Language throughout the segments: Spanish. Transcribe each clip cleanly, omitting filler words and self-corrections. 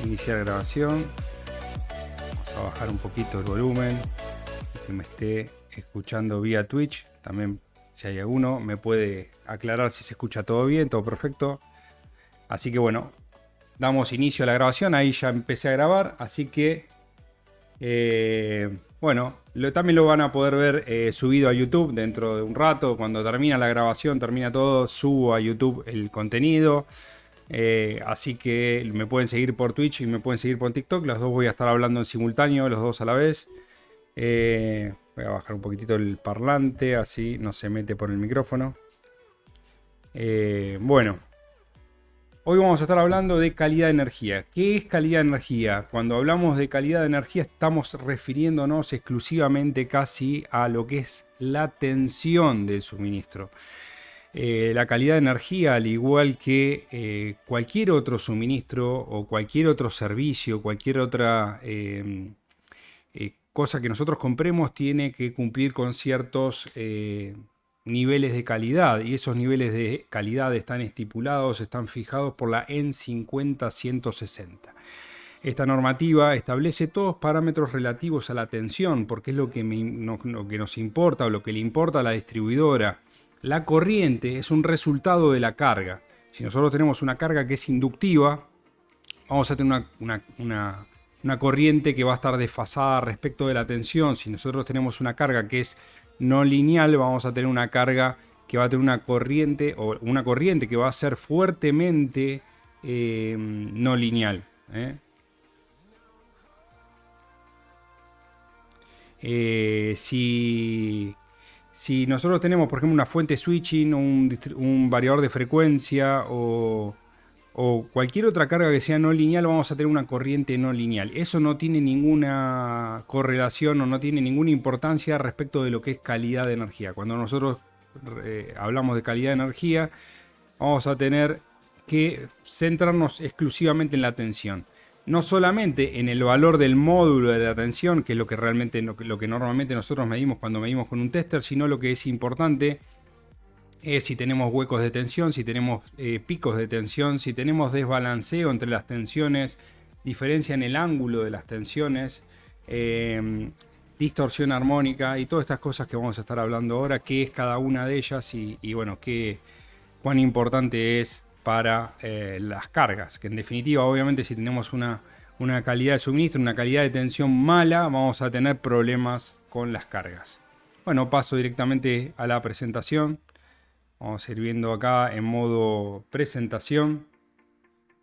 Iniciar grabación. Vamos a bajar un poquito el volumen. Que me esté escuchando vía Twitch. También, si hay alguno, me puede aclarar si se escucha todo bien, todo perfecto. Así que bueno, damos inicio a la grabación. Ahí ya empecé a grabar. Así que, bueno, también lo van a poder ver subido a YouTube dentro de un rato. Cuando termina la grabación, termina todo, subo a YouTube el contenido. Así que me pueden seguir por Twitch y me pueden seguir por TikTok. Los dos voy a estar hablando en simultáneo, los dos a la vez. Voy a bajar un poquitito el parlante, así no se mete por el micrófono. Bueno, hoy vamos a estar hablando de calidad de energía. ¿Qué es calidad de energía? Cuando hablamos de calidad de energía estamos refiriéndonos exclusivamente casi a lo que es la tensión del suministro. La calidad de energía, al igual que cualquier otro suministro o cualquier otro servicio, cualquier otra cosa que nosotros compremos, tiene que cumplir con ciertos niveles de calidad, y esos niveles de calidad están estipulados, están fijados por la EN 50160. Esta normativa establece todos parámetros relativos a la tensión, porque es lo que nos importa o lo que le importa a la distribuidora. La corriente es un resultado de la carga. Si nosotros tenemos una carga que es inductiva, vamos a tener una corriente que va a estar desfasada respecto de la tensión. Si nosotros tenemos una carga que es no lineal, vamos a tener una carga que va a tener una corriente que va a ser fuertemente no lineal. Si nosotros tenemos, por ejemplo, una fuente switching, un variador de frecuencia o cualquier otra carga que sea no lineal, vamos a tener una corriente no lineal. Eso no tiene ninguna correlación o no tiene ninguna importancia respecto de lo que es calidad de energía. Cuando nosotros hablamos de calidad de energía, vamos a tener que centrarnos exclusivamente en la tensión. No solamente en el valor del módulo de la tensión, que es lo que normalmente nosotros medimos cuando medimos con un tester, sino lo que es importante es si tenemos huecos de tensión, si tenemos picos de tensión, si tenemos desbalanceo entre las tensiones, diferencia en el ángulo de las tensiones, distorsión armónica y todas estas cosas que vamos a estar hablando ahora, qué es cada una de ellas y bueno, cuán importante es para las cargas, que en definitiva, obviamente, si tenemos una calidad de suministro, una calidad de tensión mala, vamos a tener problemas con las cargas. Bueno, paso directamente a la presentación. Vamos a ir viendo acá en modo presentación.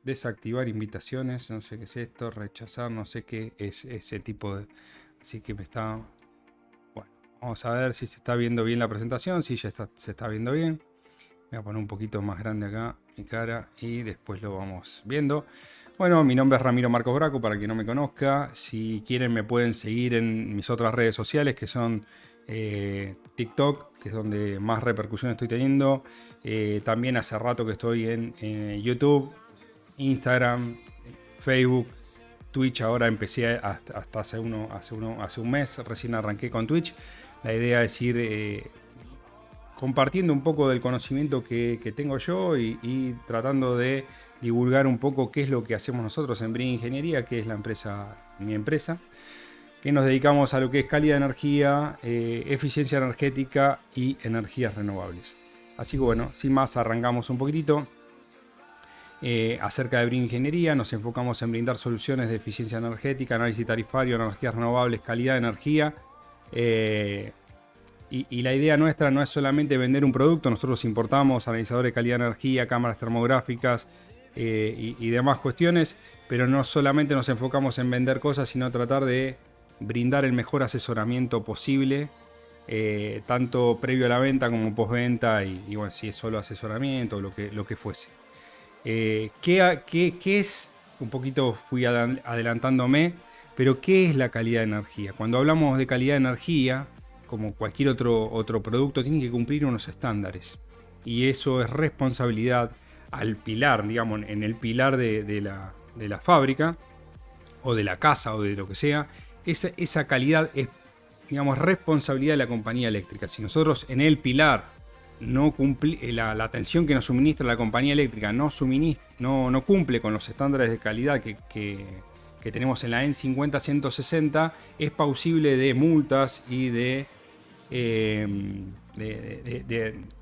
Desactivar invitaciones, no sé qué es esto, rechazar, no sé qué es ese tipo de... Así que bueno, vamos a ver si se está viendo bien la presentación, si ya se está viendo bien. Voy a poner un poquito más grande acá mi cara y después lo vamos viendo. Bueno, mi nombre es Ramiro Marcos Braco, para quien no me conozca. Si quieren me pueden seguir en mis otras redes sociales, que son TikTok, que es donde más repercusión estoy teniendo. También hace rato que estoy en YouTube, Instagram, Facebook, Twitch. Ahora empecé hasta hace un mes, recién arranqué con Twitch. La idea es ir compartiendo un poco del conocimiento que tengo yo y tratando de divulgar un poco qué es lo que hacemos nosotros en Brin Ingeniería, que es mi empresa, que nos dedicamos a lo que es calidad de energía, eficiencia energética y energías renovables. Así que bueno, sin más, arrancamos un poquitito. Acerca de Brin Ingeniería, nos enfocamos en brindar soluciones de eficiencia energética, análisis tarifario, energías renovables, calidad de energía. Y la idea nuestra no es solamente vender un producto. Nosotros importamos analizadores de calidad de energía, cámaras termográficas y demás cuestiones, pero no solamente nos enfocamos en vender cosas, sino tratar de brindar el mejor asesoramiento posible, tanto previo a la venta como postventa y bueno, si es solo asesoramiento o lo que fuese. ¿Qué es? Un poquito fui adelantándome, pero ¿qué es la calidad de energía? Cuando hablamos de calidad de energía, como cualquier otro producto, tiene que cumplir unos estándares. Y eso es responsabilidad al pilar, digamos, en el pilar de la fábrica, o de la casa, o de lo que sea. Esa calidad es, digamos, responsabilidad de la compañía eléctrica. Si nosotros en el pilar no cumple, la tensión que nos suministra la compañía eléctrica no cumple con los estándares de calidad que tenemos en la EN 50-160, es pausible de multas y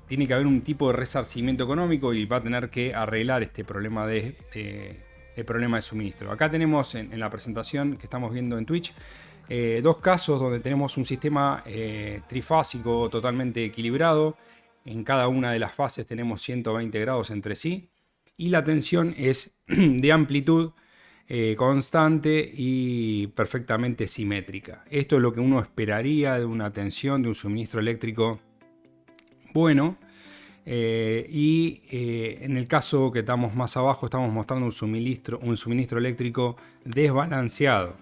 tiene que haber un tipo de resarcimiento económico y va a tener que arreglar este problema el problema de suministro. Acá tenemos en la presentación que estamos viendo en Twitch dos casos donde tenemos un sistema trifásico totalmente equilibrado. En cada una de las fases tenemos 120 grados entre sí y la tensión es de amplitud constante y perfectamente simétrica. Esto es lo que uno esperaría de una tensión de un suministro eléctrico bueno. En el caso que estamos más abajo estamos mostrando un suministro eléctrico desbalanceado.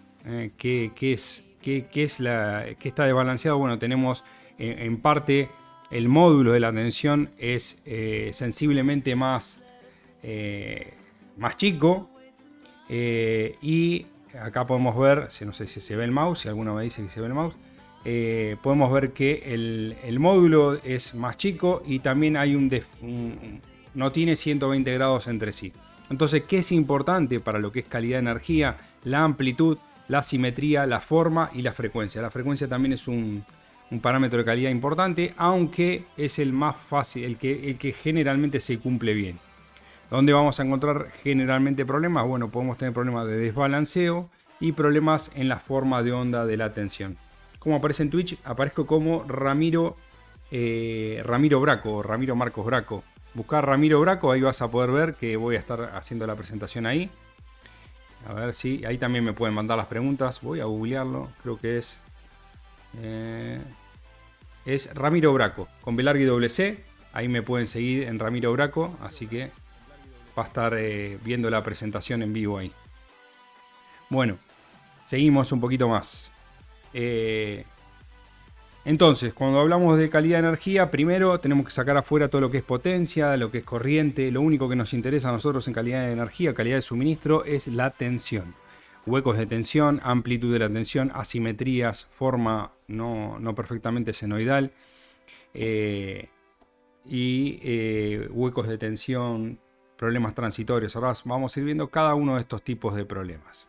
¿Qué está desbalanceado? Bueno, tenemos en parte el módulo de la tensión es sensiblemente más chico. Y acá podemos ver, no sé si se ve el mouse, si alguno me dice que se ve el mouse, podemos ver que el módulo es más chico y también hay no tiene 120 grados entre sí. Entonces, ¿qué es importante para lo que es calidad de energía? La amplitud, la simetría, la forma y la frecuencia. La frecuencia también es un parámetro de calidad importante, aunque es el más fácil, el que generalmente se cumple bien. ¿Dónde vamos a encontrar generalmente problemas? Bueno, podemos tener problemas de desbalanceo y problemas en la forma de onda de la tensión. Como aparece en Twitch, aparezco como Ramiro Braco, o Ramiro Marcos Braco. Buscar Ramiro Braco, ahí vas a poder ver que voy a estar haciendo la presentación ahí. A ver si ahí también me pueden mandar las preguntas. Voy a googlearlo, creo que es Ramiro Braco, con B larga y doble C. Ahí me pueden seguir en Ramiro Braco, así que va a estar viendo la presentación en vivo ahí. Bueno, seguimos un poquito más. Entonces, cuando hablamos de calidad de energía, primero tenemos que sacar afuera todo lo que es potencia, lo que es corriente. Lo único que nos interesa a nosotros en calidad de energía, calidad de suministro, es la tensión. Huecos de tensión, amplitud de la tensión, asimetrías, forma no perfectamente senoidal, huecos de tensión, problemas transitorios. Ahora vamos a ir viendo cada uno de estos tipos de problemas.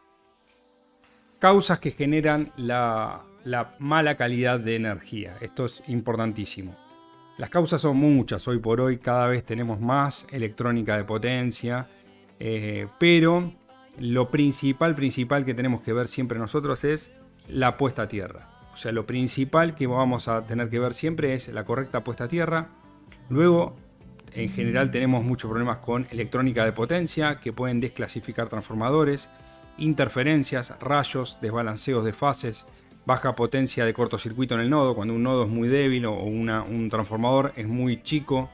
Causas que generan la mala calidad de energía. Esto es importantísimo. Las causas son muchas. Hoy por hoy cada vez tenemos más electrónica de potencia. Pero lo principal que tenemos que ver siempre nosotros es la puesta a tierra. O sea, lo principal que vamos a tener que ver siempre es la correcta puesta a tierra. Luego, en general tenemos muchos problemas con electrónica de potencia que pueden desclasificar transformadores, interferencias, rayos, desbalanceos de fases, baja potencia de cortocircuito en el nodo, cuando un nodo es muy débil o un transformador es muy chico.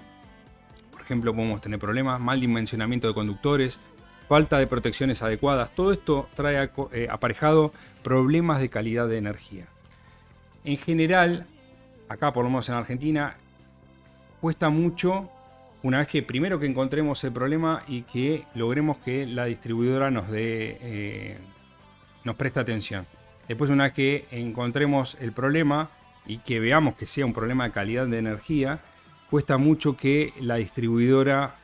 Por ejemplo, podemos tener problemas, mal dimensionamiento de conductores, falta de protecciones adecuadas. Todo esto trae aparejado problemas de calidad de energía. En general, acá por lo menos en Argentina, cuesta mucho una vez que primero que encontremos el problema y que logremos que la distribuidora nos preste atención. Después, una vez que encontremos el problema y que veamos que sea un problema de calidad de energía, cuesta mucho que la distribuidora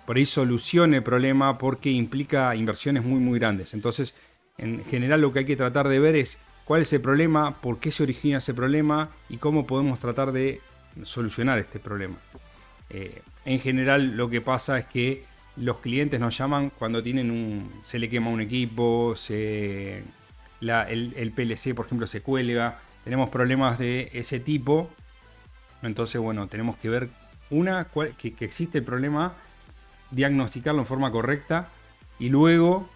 por ahí solucione el problema porque implica inversiones muy grandes. Entonces, en general lo que hay que tratar de ver es cuál es el problema, por qué se origina ese problema y cómo podemos tratar de solucionar este problema. En general lo que pasa es que los clientes nos llaman cuando se le quema un equipo, el PLC por ejemplo se cuelga, tenemos problemas de ese tipo. Entonces bueno, tenemos que ver que existe el problema, diagnosticarlo en forma correcta y luego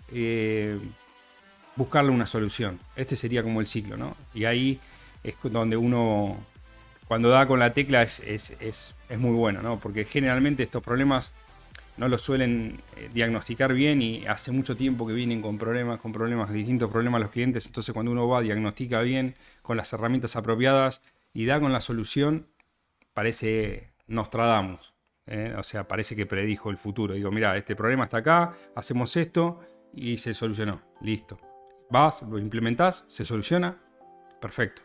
buscarle una solución. Este sería como el ciclo, ¿no? Y ahí es donde uno, cuando da con la tecla, es muy bueno, ¿no? Porque generalmente estos problemas no los suelen diagnosticar bien y hace mucho tiempo que vienen con distintos problemas los clientes. Entonces cuando uno va, diagnostica bien con las herramientas apropiadas y da con la solución, parece Nostradamus. O sea, parece que predijo el futuro. Digo, mira, este problema está acá, hacemos esto y se solucionó. Listo. Vas, lo implementás, se soluciona. Perfecto.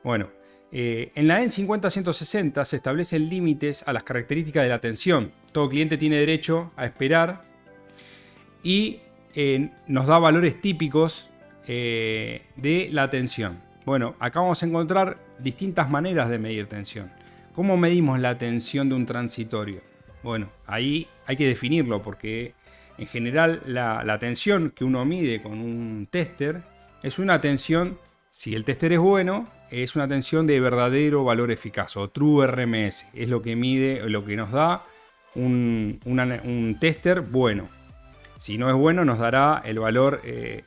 Bueno, En la EN 50160 se establecen límites a las características de la tensión. Todo cliente tiene derecho a esperar y nos da valores típicos de la tensión. Bueno, acá vamos a encontrar distintas maneras de medir tensión. ¿Cómo medimos la tensión de un transitorio? Bueno, ahí hay que definirlo porque en general la tensión que uno mide con un tester es una tensión, si el tester es bueno, es una tensión de verdadero valor eficaz o True RMS. Es lo que mide, lo que nos da un tester bueno. Si no es bueno, nos dará el valor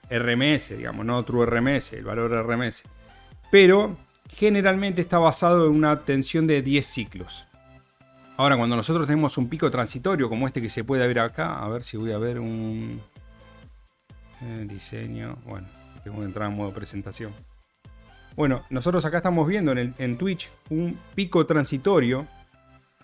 RMS, digamos, no True RMS, el valor RMS. Pero generalmente está basado en una tensión de 10 ciclos. Ahora, cuando nosotros tenemos un pico transitorio como este que se puede ver acá, a ver si voy a ver un diseño. Bueno, tengo que entrar en modo presentación. Bueno, nosotros acá estamos viendo en Twitch un pico transitorio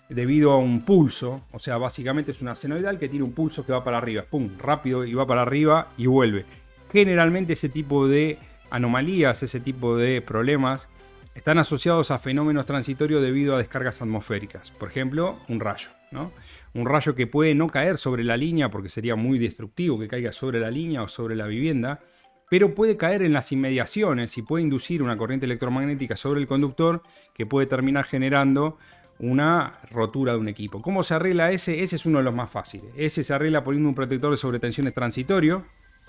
debido a un pulso. O sea, básicamente es una senoidal que tiene un pulso que va para arriba. Pum, rápido y va para arriba y vuelve. Generalmente ese tipo de anomalías, ese tipo de problemas están asociados a fenómenos transitorios debido a descargas atmosféricas. Por ejemplo, un rayo, ¿no? Un rayo que puede no caer sobre la línea porque sería muy destructivo que caiga sobre la línea o sobre la vivienda, pero puede caer en las inmediaciones y puede inducir una corriente electromagnética sobre el conductor que puede terminar generando una rotura de un equipo. ¿Cómo se arregla ese? Ese es uno de los más fáciles. Ese se arregla poniendo un protector de sobretensiones transitorio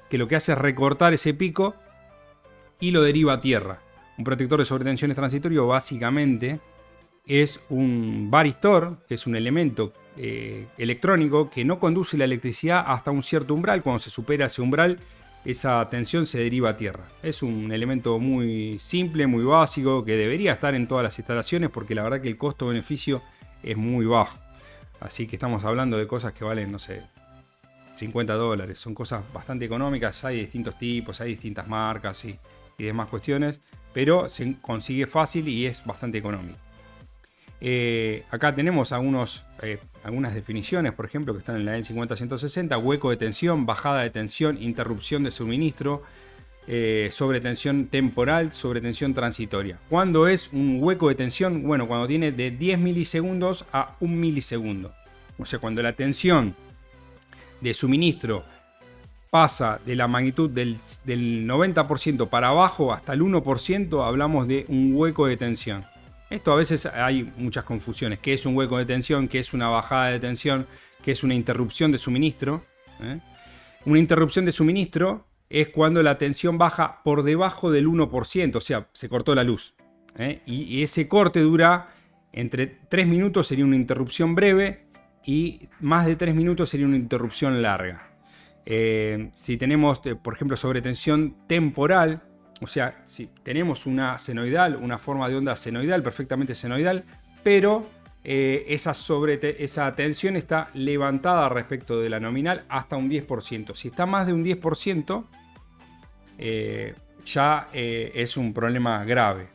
que lo que hace es recortar ese pico y lo deriva a tierra. Un protector de sobretensiones transitorio básicamente es un varistor, que es un elemento electrónico que no conduce la electricidad hasta un cierto umbral. Cuando se supera ese umbral, esa tensión se deriva a tierra. Es un elemento muy simple, muy básico, que debería estar en todas las instalaciones porque la verdad que el costo-beneficio es muy bajo. Así que estamos hablando de cosas que valen, no sé, $50. Son cosas bastante económicas. Hay distintos tipos, hay distintas marcas y demás cuestiones, pero se consigue fácil y es bastante económico. Acá tenemos algunas definiciones, por ejemplo, que están en la EN 50160: hueco de tensión, bajada de tensión, interrupción de suministro, sobretensión temporal, sobretensión transitoria. ¿Cuándo es un hueco de tensión? Bueno, cuando tiene de 10 milisegundos a 1 milisegundo. O sea, cuando la tensión de suministro pasa de la magnitud del 90% para abajo hasta el 1%, hablamos de un hueco de tensión. Esto a veces hay muchas confusiones. ¿Qué es un hueco de tensión? ¿Qué es una bajada de tensión? ¿Qué es una interrupción de suministro? Una interrupción de suministro es cuando la tensión baja por debajo del 1%, o sea, se cortó la luz. Y ese corte dura entre 3 minutos, sería una interrupción breve, y más de 3 minutos sería una interrupción larga. Si tenemos, por ejemplo, sobretensión temporal, o sea, si tenemos una senoidal, una forma de onda senoidal, perfectamente senoidal, pero esa tensión está levantada respecto de la nominal hasta un 10%. Si está más de un 10%, ya es un problema grave.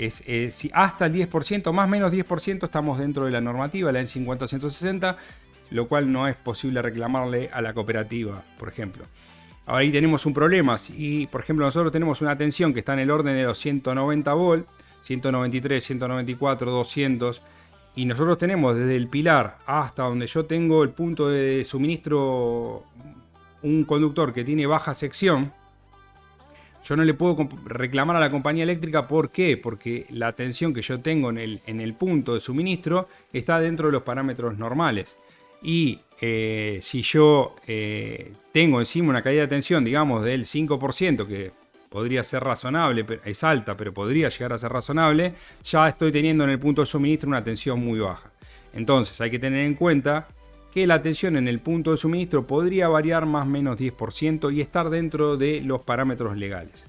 Si hasta el 10%, más o menos 10%, estamos dentro de la normativa, la EN 50160, lo cual no es posible reclamarle a la cooperativa, por ejemplo. Ahora ahí tenemos un problema. Si, por ejemplo, nosotros tenemos una tensión que está en el orden de los 190 volt, 193, 194, 200, y nosotros tenemos desde el pilar hasta donde yo tengo el punto de suministro un conductor que tiene baja sección, yo no le puedo reclamar a la compañía eléctrica. ¿Por qué? Porque la tensión que yo tengo en el punto de suministro está dentro de los parámetros normales. Y si yo tengo encima una caída de tensión, digamos, del 5%, que podría ser razonable, es alta, pero podría llegar a ser razonable, ya estoy teniendo en el punto de suministro una tensión muy baja. Entonces hay que tener en cuenta que la tensión en el punto de suministro podría variar más o menos 10% y estar dentro de los parámetros legales.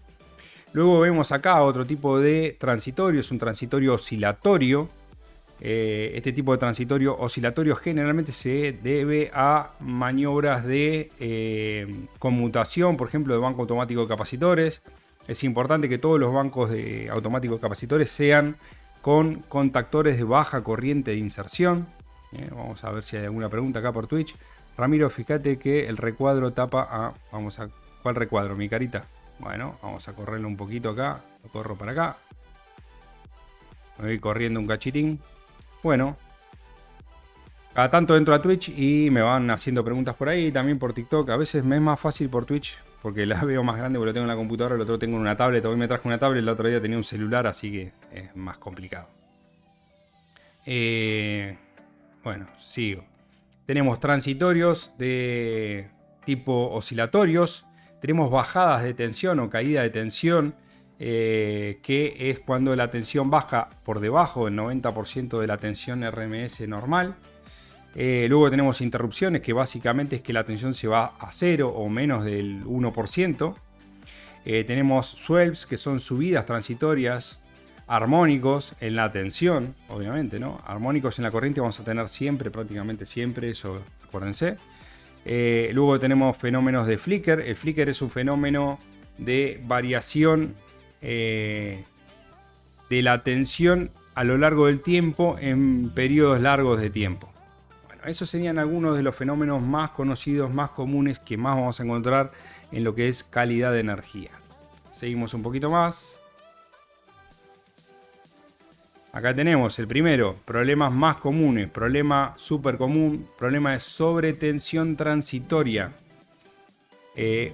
Luego vemos acá otro tipo de transitorio, es un transitorio oscilatorio. Este tipo de transitorio oscilatorio generalmente se debe a maniobras de conmutación, por ejemplo, de banco automático de capacitores. Es importante que todos los bancos de automáticos de capacitores sean con contactores de baja corriente de inserción. Vamos a ver si hay alguna pregunta acá por Twitch. Ramiro, fíjate que el recuadro tapa a... ¿Cuál recuadro? Mi carita. Bueno, vamos a correrlo un poquito acá. Lo corro para acá. Me voy corriendo un cachitín. Bueno, cada tanto entro a Twitch y me van haciendo preguntas por ahí, también por TikTok. A veces me es más fácil por Twitch porque la veo más grande porque lo tengo en la computadora, el otro tengo en una tablet. Hoy me traje una tablet, el otro día tenía un celular, así que es más complicado. Bueno, sigo. Tenemos transitorios de tipo oscilatorios. Tenemos bajadas de tensión o caída de tensión, que es cuando la tensión baja por debajo del 90% de la tensión RMS normal. Luego tenemos interrupciones, que básicamente es que la tensión se va a 0 o menos del 1%. Tenemos swells, que son subidas transitorias. Armónicos en la tensión, obviamente, ¿no? Armónicos en la corriente vamos a tener siempre, prácticamente siempre, eso acuérdense. Luego tenemos fenómenos de flicker. El flicker es un fenómeno de variación de la tensión a lo largo del tiempo en periodos largos de tiempo. Bueno, esos serían algunos de los fenómenos más conocidos, más comunes, que más vamos a encontrar en lo que es calidad de energía. Seguimos un poquito más. Acá tenemos el primero, problemas más comunes, problema súper común, problema de sobretensión transitoria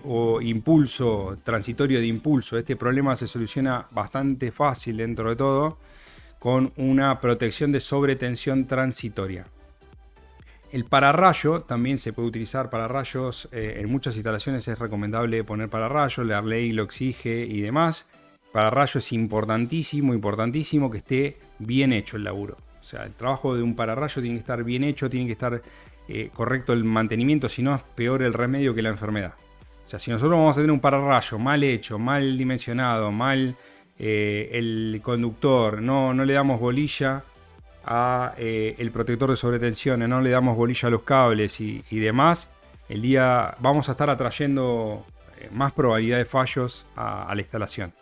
o impulso, transitorio de impulso. Este problema se soluciona bastante fácil dentro de todo con una protección de sobretensión transitoria. El pararrayo también se puede utilizar para rayos, en muchas instalaciones es recomendable poner pararrayo, la ley lo exige y demás. Pararrayo es importantísimo que esté bien hecho el laburo. O sea, el trabajo de un pararrayo tiene que estar bien hecho, tiene que estar correcto el mantenimiento, si no es peor el remedio que la enfermedad. O sea, si nosotros vamos a tener un pararrayo mal hecho, mal dimensionado, mal el conductor, no le damos bolilla a el protector de sobretensiones, no le damos bolilla a los cables y demás, el día vamos a estar atrayendo más probabilidad de fallos a la instalación.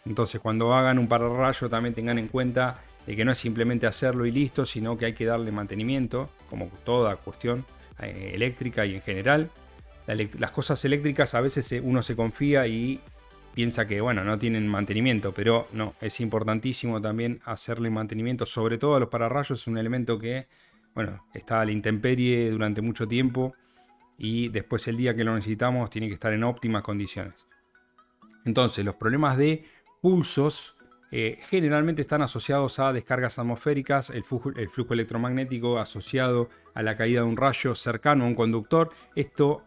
Entonces, cuando hagan un pararrayo, también tengan en cuenta de que no es simplemente hacerlo y listo, sino que hay que darle mantenimiento, como toda cuestión eléctrica y en general. Las cosas eléctricas a veces uno se confía y piensa que, bueno, no tienen mantenimiento, pero no, es importantísimo también hacerle mantenimiento, sobre todo a los pararrayos. Es un elemento que, bueno, está a la intemperie durante mucho tiempo y después el día que lo necesitamos tiene que estar en óptimas condiciones. Entonces, los problemas de pulsos generalmente están asociados a descargas atmosféricas, el flujo electromagnético asociado a la caída de un rayo cercano a un conductor. Esto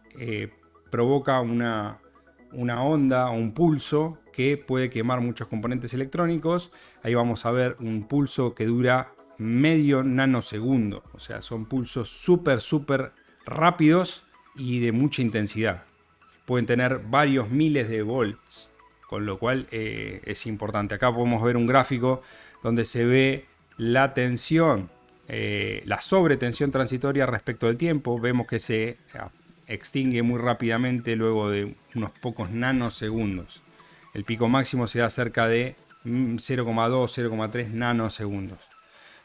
provoca una onda o un pulso que puede quemar muchos componentes electrónicos. Ahí vamos a ver un pulso que dura medio nanosegundo. O sea, son pulsos súper rápidos y de mucha intensidad. Pueden tener varios miles de volts, con lo cual es importante. Acá podemos ver un gráfico donde se ve la tensión, la sobretensión transitoria respecto del tiempo. Vemos que se extingue muy rápidamente luego de unos pocos nanosegundos. El pico máximo se da cerca de 0,2-0,3 nanosegundos,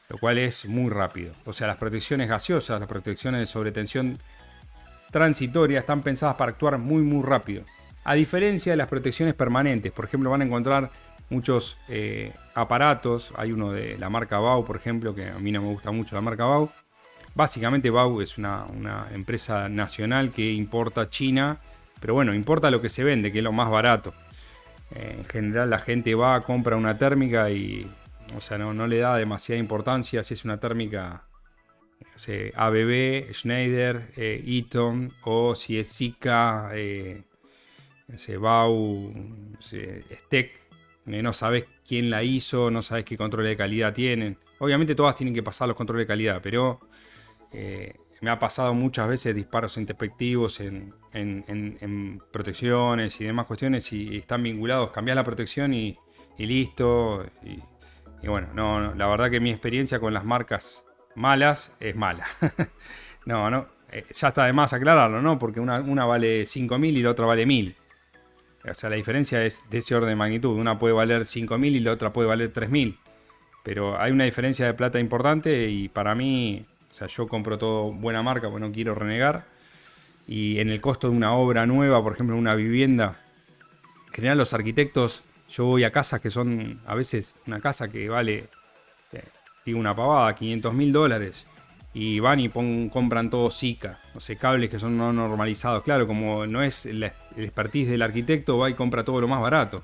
lo cual es muy rápido. O sea, las protecciones gaseosas, las protecciones de sobretensión transitoria están pensadas para actuar muy rápido. A diferencia de las protecciones permanentes, por ejemplo, van a encontrar muchos aparatos. Hay uno de la marca Bau, por ejemplo, que a mí no me gusta mucho la marca Bau. Básicamente Bau es una empresa nacional que importa China, pero bueno, importa lo que se vende, que es lo más barato. En general la gente va, compra una térmica y, o sea, no le da demasiada importancia si es una térmica ABB, Schneider, Eaton, o si es Sika, Bau, Steck. No sabes quién la hizo, no sabes qué control de calidad tienen. Obviamente todas tienen que pasar los controles de calidad, pero me ha pasado muchas veces disparos intempestivos en protecciones y demás cuestiones y están vinculados. Cambias la protección y listo. Y bueno, no, la verdad que mi experiencia con las marcas malas es mala. Ya está de más aclararlo, ¿no? Porque una vale 5.000 y la otra vale 1.000. O sea, la diferencia es de ese orden de magnitud. Una puede valer 5.000 y la otra puede valer 3.000. Pero hay una diferencia de plata importante y para mí, o sea, yo compro todo buena marca porque no quiero renegar. Y en el costo de una obra nueva, por ejemplo, una vivienda, en general los arquitectos, yo voy a casas que son a veces una casa que vale digo una pavada, $500.000 y van y compran todo Zika, no sé, cables que son no normalizados. Claro, como no es el expertise del arquitecto, va y compra todo lo más barato.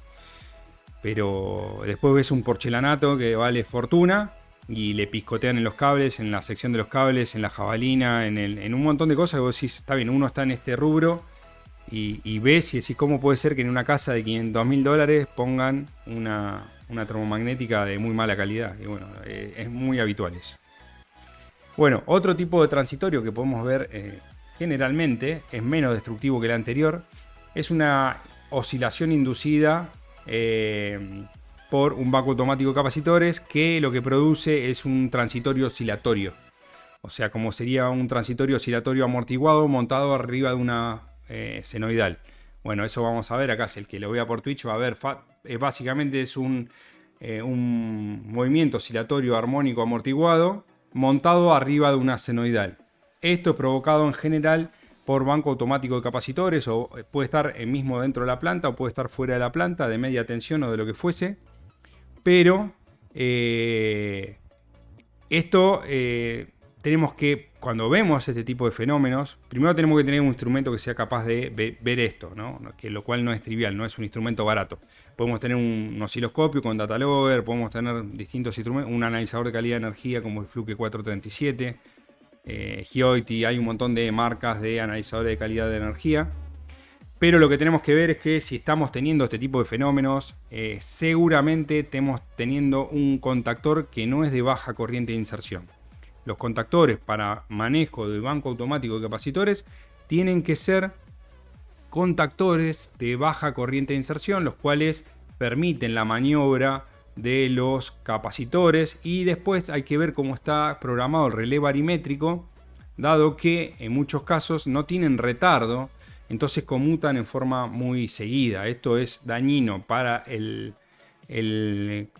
Pero después ves un porcelanato que vale fortuna y le piscotean en los cables, en la sección de los cables, en la jabalina, en un montón de cosas que vos decís, está bien, uno está en este rubro y ves y decís cómo puede ser que en una casa de $500.000 pongan una termomagnética de muy mala calidad. Y bueno, es muy habitual eso. Bueno, otro tipo de transitorio que podemos ver generalmente es menos destructivo que el anterior. Es una oscilación inducida por un banco automático de capacitores que lo que produce es un transitorio oscilatorio. O sea, como sería un transitorio oscilatorio amortiguado montado arriba de una senoidal. Bueno, eso vamos a ver acá. El que lo vea por Twitch va a ver. Básicamente es un movimiento oscilatorio armónico amortiguado montado arriba de una senoidal. Esto es provocado en general por banco automático de capacitores, o puede estar mismo dentro de la planta o puede estar fuera de la planta, de media tensión o de lo que fuese. Pero esto tenemos que, cuando vemos este tipo de fenómenos, primero tenemos que tener un instrumento que sea capaz de ver esto, ¿no? Lo cual no es trivial, no es un instrumento barato. Podemos tener un osciloscopio con data logger, podemos tener distintos instrumentos, un analizador de calidad de energía como el Fluke 437, Gioity, hay un montón de marcas de analizadores de calidad de energía. Pero lo que tenemos que ver es que si estamos teniendo este tipo de fenómenos, seguramente estamos teniendo un contactor que no es de baja corriente de inserción. Los contactores para manejo del banco automático de capacitores tienen que ser contactores de baja corriente de inserción, los cuales permiten la maniobra de los capacitores, y después hay que ver cómo está programado el relé barimétrico, dado que en muchos casos no tienen retardo, entonces conmutan en forma muy seguida. Esto es dañino para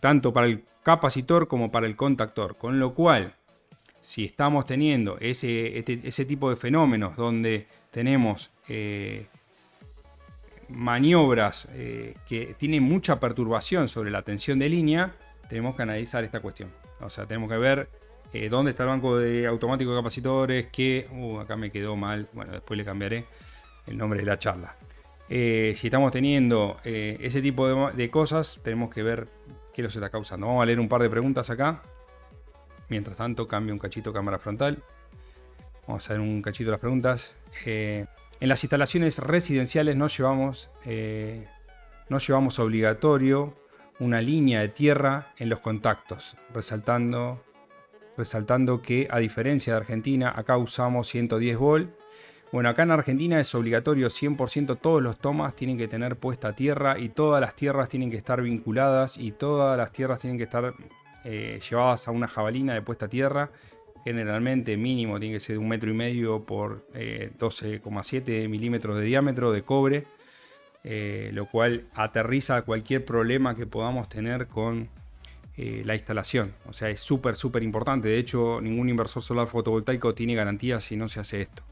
tanto para el capacitor como para el contactor, con lo cual si estamos teniendo ese tipo de fenómenos donde tenemos maniobras que tienen mucha perturbación sobre la tensión de línea, tenemos que analizar esta cuestión. O sea, tenemos que ver dónde está el banco de automático de capacitores, que acá me quedó mal, bueno, después le cambiaré el nombre de la charla. Si estamos teniendo ese tipo de cosas, tenemos que ver qué los está causando. Vamos a leer un par de preguntas acá. Mientras tanto, cambio un cachito cámara frontal. Vamos a ver un cachito las preguntas. En las instalaciones residenciales no llevamos obligatorio una línea de tierra en los contactos, resaltando que a diferencia de Argentina, acá usamos 110 volt. Bueno, acá en Argentina es obligatorio 100%, todos los tomas tienen que tener puesta tierra y todas las tierras tienen que estar vinculadas y todas las tierras tienen que estar llevadas a una jabalina de puesta a tierra. Generalmente mínimo tiene que ser de 1,5 metros por 12,7 milímetros de diámetro de cobre, lo cual aterriza cualquier problema que podamos tener con la instalación. O sea, es súper importante. De hecho, ningún inversor solar fotovoltaico tiene garantía si no se hace esto.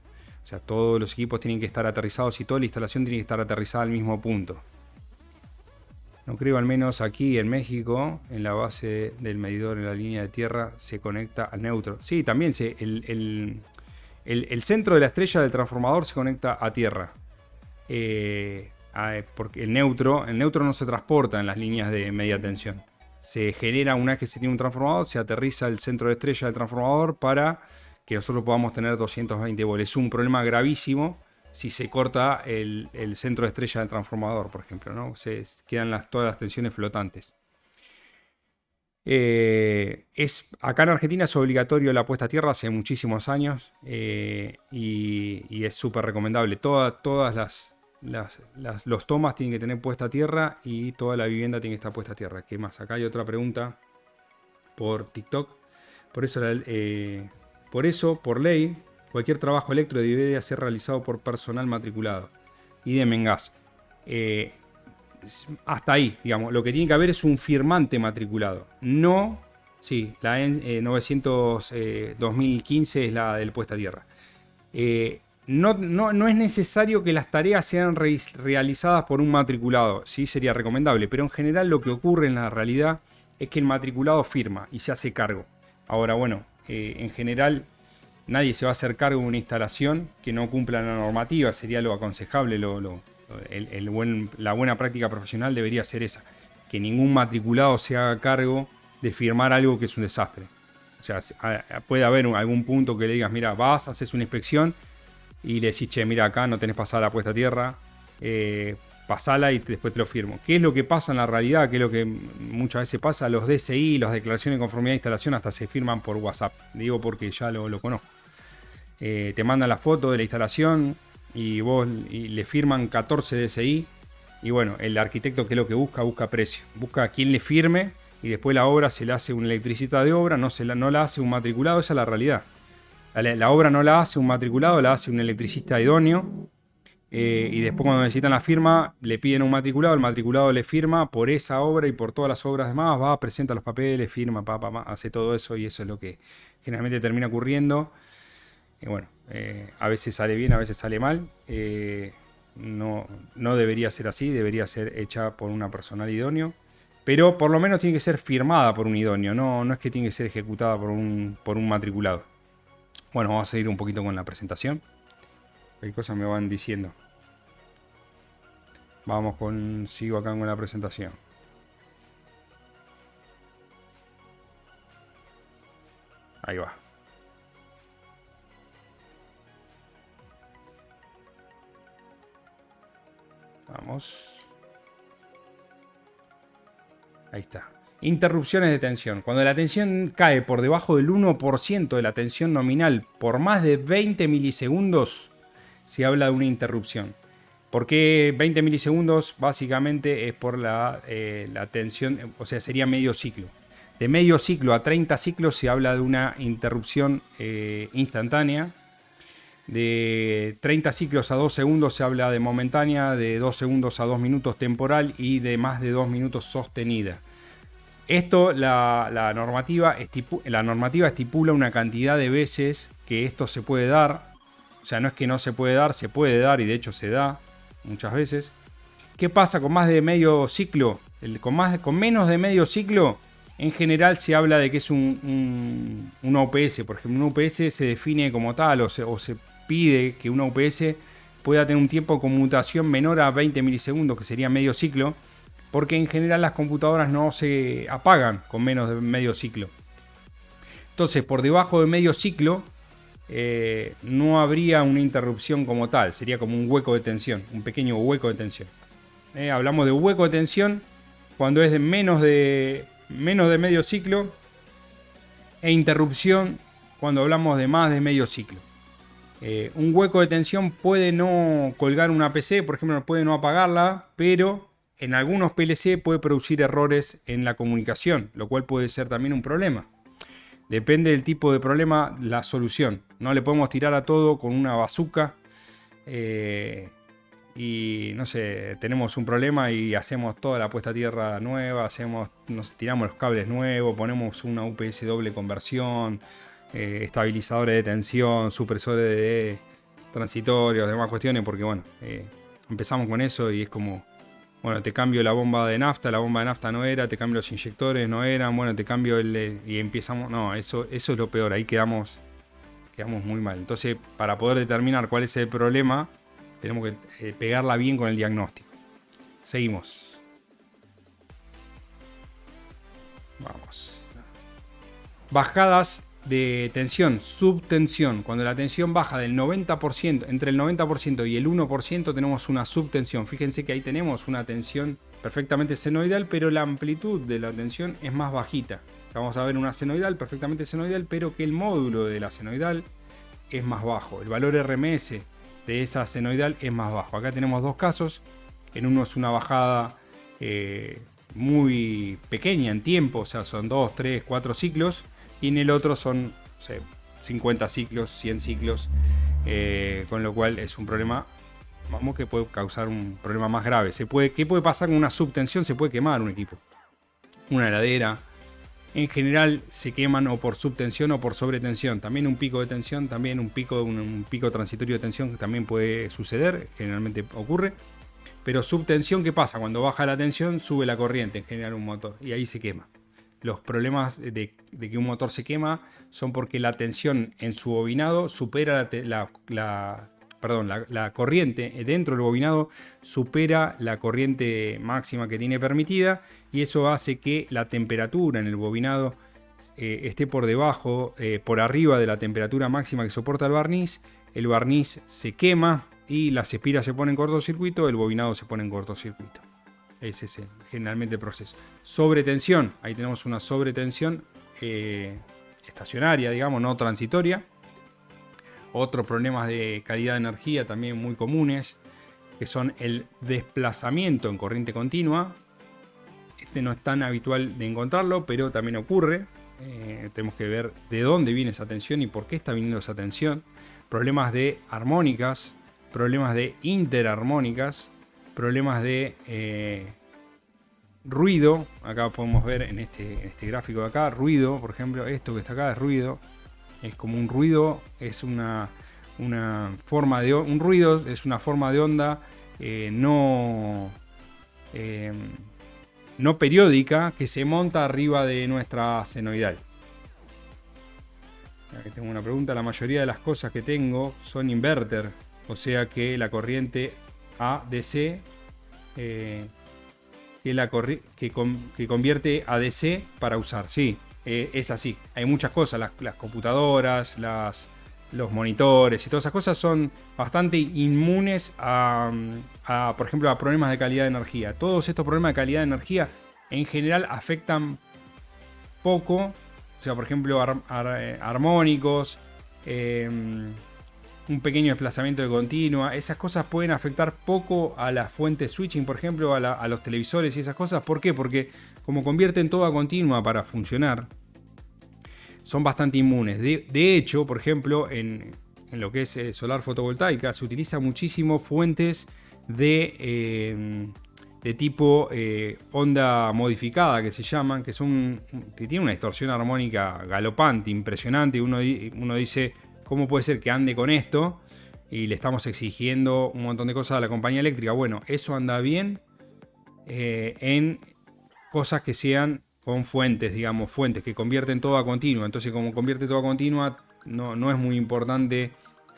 O sea, todos los equipos tienen que estar aterrizados y toda la instalación tiene que estar aterrizada al mismo punto. No creo, al menos aquí en México, en la base del medidor en la línea de tierra se conecta al neutro. Sí, también el centro de la estrella del transformador se conecta a tierra. Porque el neutro no se transporta en las líneas de media tensión. Se genera, una vez que se tiene un transformador, se aterriza el centro de estrella del transformador para que nosotros podamos tener 220 volts. Es un problema gravísimo si se corta el centro de estrella del transformador, por ejemplo, ¿no? Se quedan todas las tensiones flotantes. Acá en Argentina es obligatorio la puesta a tierra hace muchísimos años, y es súper recomendable. Todas los tomas tienen que tener puesta a tierra y toda la vivienda tiene que estar puesta a tierra. ¿Qué más? Acá hay otra pregunta por TikTok. Por eso, por ley, cualquier trabajo electro debería ser realizado por personal matriculado. Idem en gas. Hasta ahí, digamos. Lo que tiene que haber es un firmante matriculado. No, sí, la 2015 es la del puesta a tierra. No es necesario que las tareas sean realizadas por un matriculado. Sí, sería recomendable. Pero en general lo que ocurre en la realidad es que el matriculado firma y se hace cargo. Ahora, bueno, en general nadie se va a hacer cargo de una instalación que no cumpla la normativa, sería lo aconsejable, la buena práctica profesional debería ser esa, que ningún matriculado se haga cargo de firmar algo que es un desastre. O sea, puede haber algún punto que le digas, mira, vas, haces una inspección y le decís, che, mira, acá no tenés pasada la puesta a tierra, pasala y después te lo firmo. ¿Qué es lo que pasa en la realidad? ¿Qué es lo que muchas veces pasa? Los DSI, las declaraciones de conformidad de instalación, hasta se firman por WhatsApp. Digo porque ya lo conozco. Te mandan la foto de la instalación y le firman 14 DSI. Y bueno, el arquitecto, ¿qué es lo que busca? Busca precio. Busca a quien le firme y después la obra se la hace un electricista de obra, no la hace un matriculado, esa es la realidad. La obra no la hace un matriculado, la hace un electricista idóneo. Y después cuando necesitan la firma, le piden a un matriculado, el matriculado le firma por esa obra y por todas las obras demás, va, presenta los papeles, firma, hace todo eso y eso es lo que generalmente termina ocurriendo. Bueno, a veces sale bien, a veces sale mal. No debería ser así, debería ser hecha por una personal idóneo. Pero por lo menos tiene que ser firmada por un idóneo, no es que tiene que ser ejecutada por un matriculado. Bueno, vamos a seguir un poquito con la presentación. ¿Qué cosas me van diciendo? Sigo acá con la presentación. Ahí va. Vamos. Ahí está. Interrupciones de tensión. Cuando la tensión cae por debajo del 1% de la tensión nominal por más de 20 milisegundos, se habla de una interrupción. ¿Por qué 20 milisegundos? Básicamente es por la tensión, o sea, sería medio ciclo. De medio ciclo a 30 ciclos se habla de una interrupción instantánea. De 30 ciclos a 2 segundos se habla de momentánea, de 2 segundos a 2 minutos temporal y de más de 2 minutos sostenida. Esto, la normativa estipula una cantidad de veces que esto se puede dar. O sea, no es que no se puede dar y de hecho se da muchas veces. ¿Qué pasa con más de medio ciclo? Con menos de medio ciclo, en general se habla de que es un UPS. Por ejemplo, un UPS se define como tal o se pide que una UPS pueda tener un tiempo de conmutación menor a 20 milisegundos, que sería medio ciclo, porque en general las computadoras no se apagan con menos de medio ciclo. Entonces, por debajo de medio ciclo, no habría una interrupción como tal, sería como un hueco de tensión, un pequeño hueco de tensión. Hablamos de hueco de tensión cuando es de menos de medio ciclo e interrupción cuando hablamos de más de medio ciclo. Un hueco de tensión puede no colgar una PC, por ejemplo, puede no apagarla, pero en algunos PLC puede producir errores en la comunicación, lo cual puede ser también un problema. Depende del tipo de problema, la solución. No le podemos tirar a todo con una bazooka y no sé, tenemos un problema y hacemos toda la puesta a tierra nueva, nos tiramos los cables nuevos, ponemos una UPS doble conversión, estabilizadores de tensión, supresores de transitorios, demás cuestiones, porque bueno, empezamos con eso y es como, bueno, te cambio la bomba de nafta no era, te cambio los inyectores, no eran, bueno, te cambio y empezamos, no, eso es lo peor, ahí quedamos muy mal. Entonces, para poder determinar cuál es el problema, tenemos que pegarla bien con el diagnóstico. Seguimos. Vamos. Bajadas de tensión, subtensión. Cuando la tensión baja del 90%, entre el 90% y el 1%, tenemos una subtensión. Fíjense que ahí tenemos una tensión perfectamente senoidal, pero la amplitud de la tensión es más bajita. Vamos a ver una senoidal, perfectamente senoidal, pero que el módulo de la senoidal es más bajo. El valor RMS de esa senoidal es más bajo. Acá tenemos dos casos. En uno es una bajada muy pequeña en tiempo, o sea, son 2, 3, 4 ciclos. Y en el otro son, no sé, 50 ciclos, 100 ciclos, con lo cual es un problema, vamos, que puede causar un problema más grave. ¿Qué puede pasar con una subtensión? Se puede quemar un equipo, una heladera. En general se queman o por subtensión o por sobretensión. También un pico de tensión, también un pico transitorio de tensión también puede suceder, generalmente ocurre. Pero subtensión, ¿qué pasa? Cuando baja la tensión, sube la corriente en general un motor y ahí se quema. los problemas de que un motor se quema son porque la tensión en su bobinado supera la corriente dentro del bobinado supera la corriente máxima que tiene permitida, y eso hace que la temperatura en el bobinado esté por debajo, por arriba de la temperatura máxima que soporta el barniz se quema y las espiras se ponen en cortocircuito, el bobinado se pone en cortocircuito. Ese es generalmente el proceso. Sobretensión, ahí tenemos una sobretensión estacionaria, digamos, no transitoria. Otros problemas de calidad de energía también muy comunes, que son el desplazamiento en corriente continua. Este no es tan habitual de encontrarlo, pero también ocurre. Tenemos que ver de dónde viene esa tensión y por qué está viniendo esa tensión. Problemas de armónicas, problemas de interarmónicas, problemas de ruido. Acá podemos ver en este gráfico de acá, ruido, por ejemplo, esto que está acá es ruido. Es como un ruido, es una forma de un ruido, es una forma de onda no periódica que se monta arriba de nuestra senoidal. Aquí tengo una pregunta. La mayoría de las cosas que tengo son inverter, o sea que la corriente AC que convierte a DC para usar. Sí, es así. Hay muchas cosas, las computadoras, los monitores y todas esas cosas son bastante inmunes por ejemplo, a problemas de calidad de energía. Todos estos problemas de calidad de energía en general afectan poco. O sea, por ejemplo, armónicos, un pequeño desplazamiento de continua. Esas cosas pueden afectar poco a las fuentes switching, por ejemplo, a los televisores y esas cosas. ¿Por qué? Porque como convierten todo a continua para funcionar, son bastante inmunes. De hecho, por ejemplo, en lo que es solar fotovoltaica, se utiliza muchísimo fuentes de tipo onda modificada, que se llaman, que tienen una distorsión armónica galopante, impresionante. Uno dice, ¿cómo puede ser que ande con esto? Y le estamos exigiendo un montón de cosas a la compañía eléctrica. Bueno, eso anda bien en cosas que sean con fuentes, digamos, fuentes que convierten todo a continua. Entonces, como convierte todo a continua, no es muy importante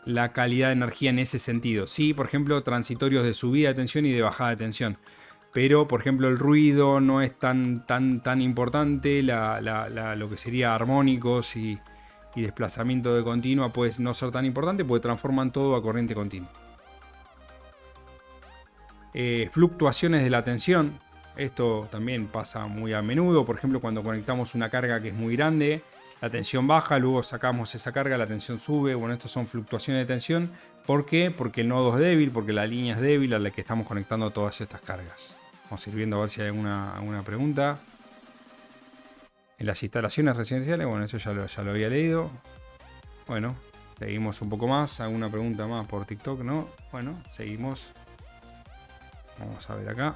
la calidad de energía en ese sentido. Sí, por ejemplo, transitorios de subida de tensión y de bajada de tensión. Pero, por ejemplo, el ruido no es tan importante. Lo que sería armónicos y desplazamiento de continua puede no ser tan importante porque transforman todo a corriente continua. Fluctuaciones de la tensión. Esto también pasa muy a menudo. Por ejemplo, cuando conectamos una carga que es muy grande, la tensión baja, luego sacamos esa carga, la tensión sube. Bueno, estas son fluctuaciones de tensión. ¿Por qué? Porque el nodo es débil, porque la línea es débil a la que estamos conectando todas estas cargas. Vamos a ir viendo a ver si hay alguna pregunta. En las instalaciones residenciales, bueno, eso ya lo había leído. Bueno, seguimos un poco más. ¿Alguna pregunta más por TikTok? No. Bueno, seguimos. Vamos a ver acá.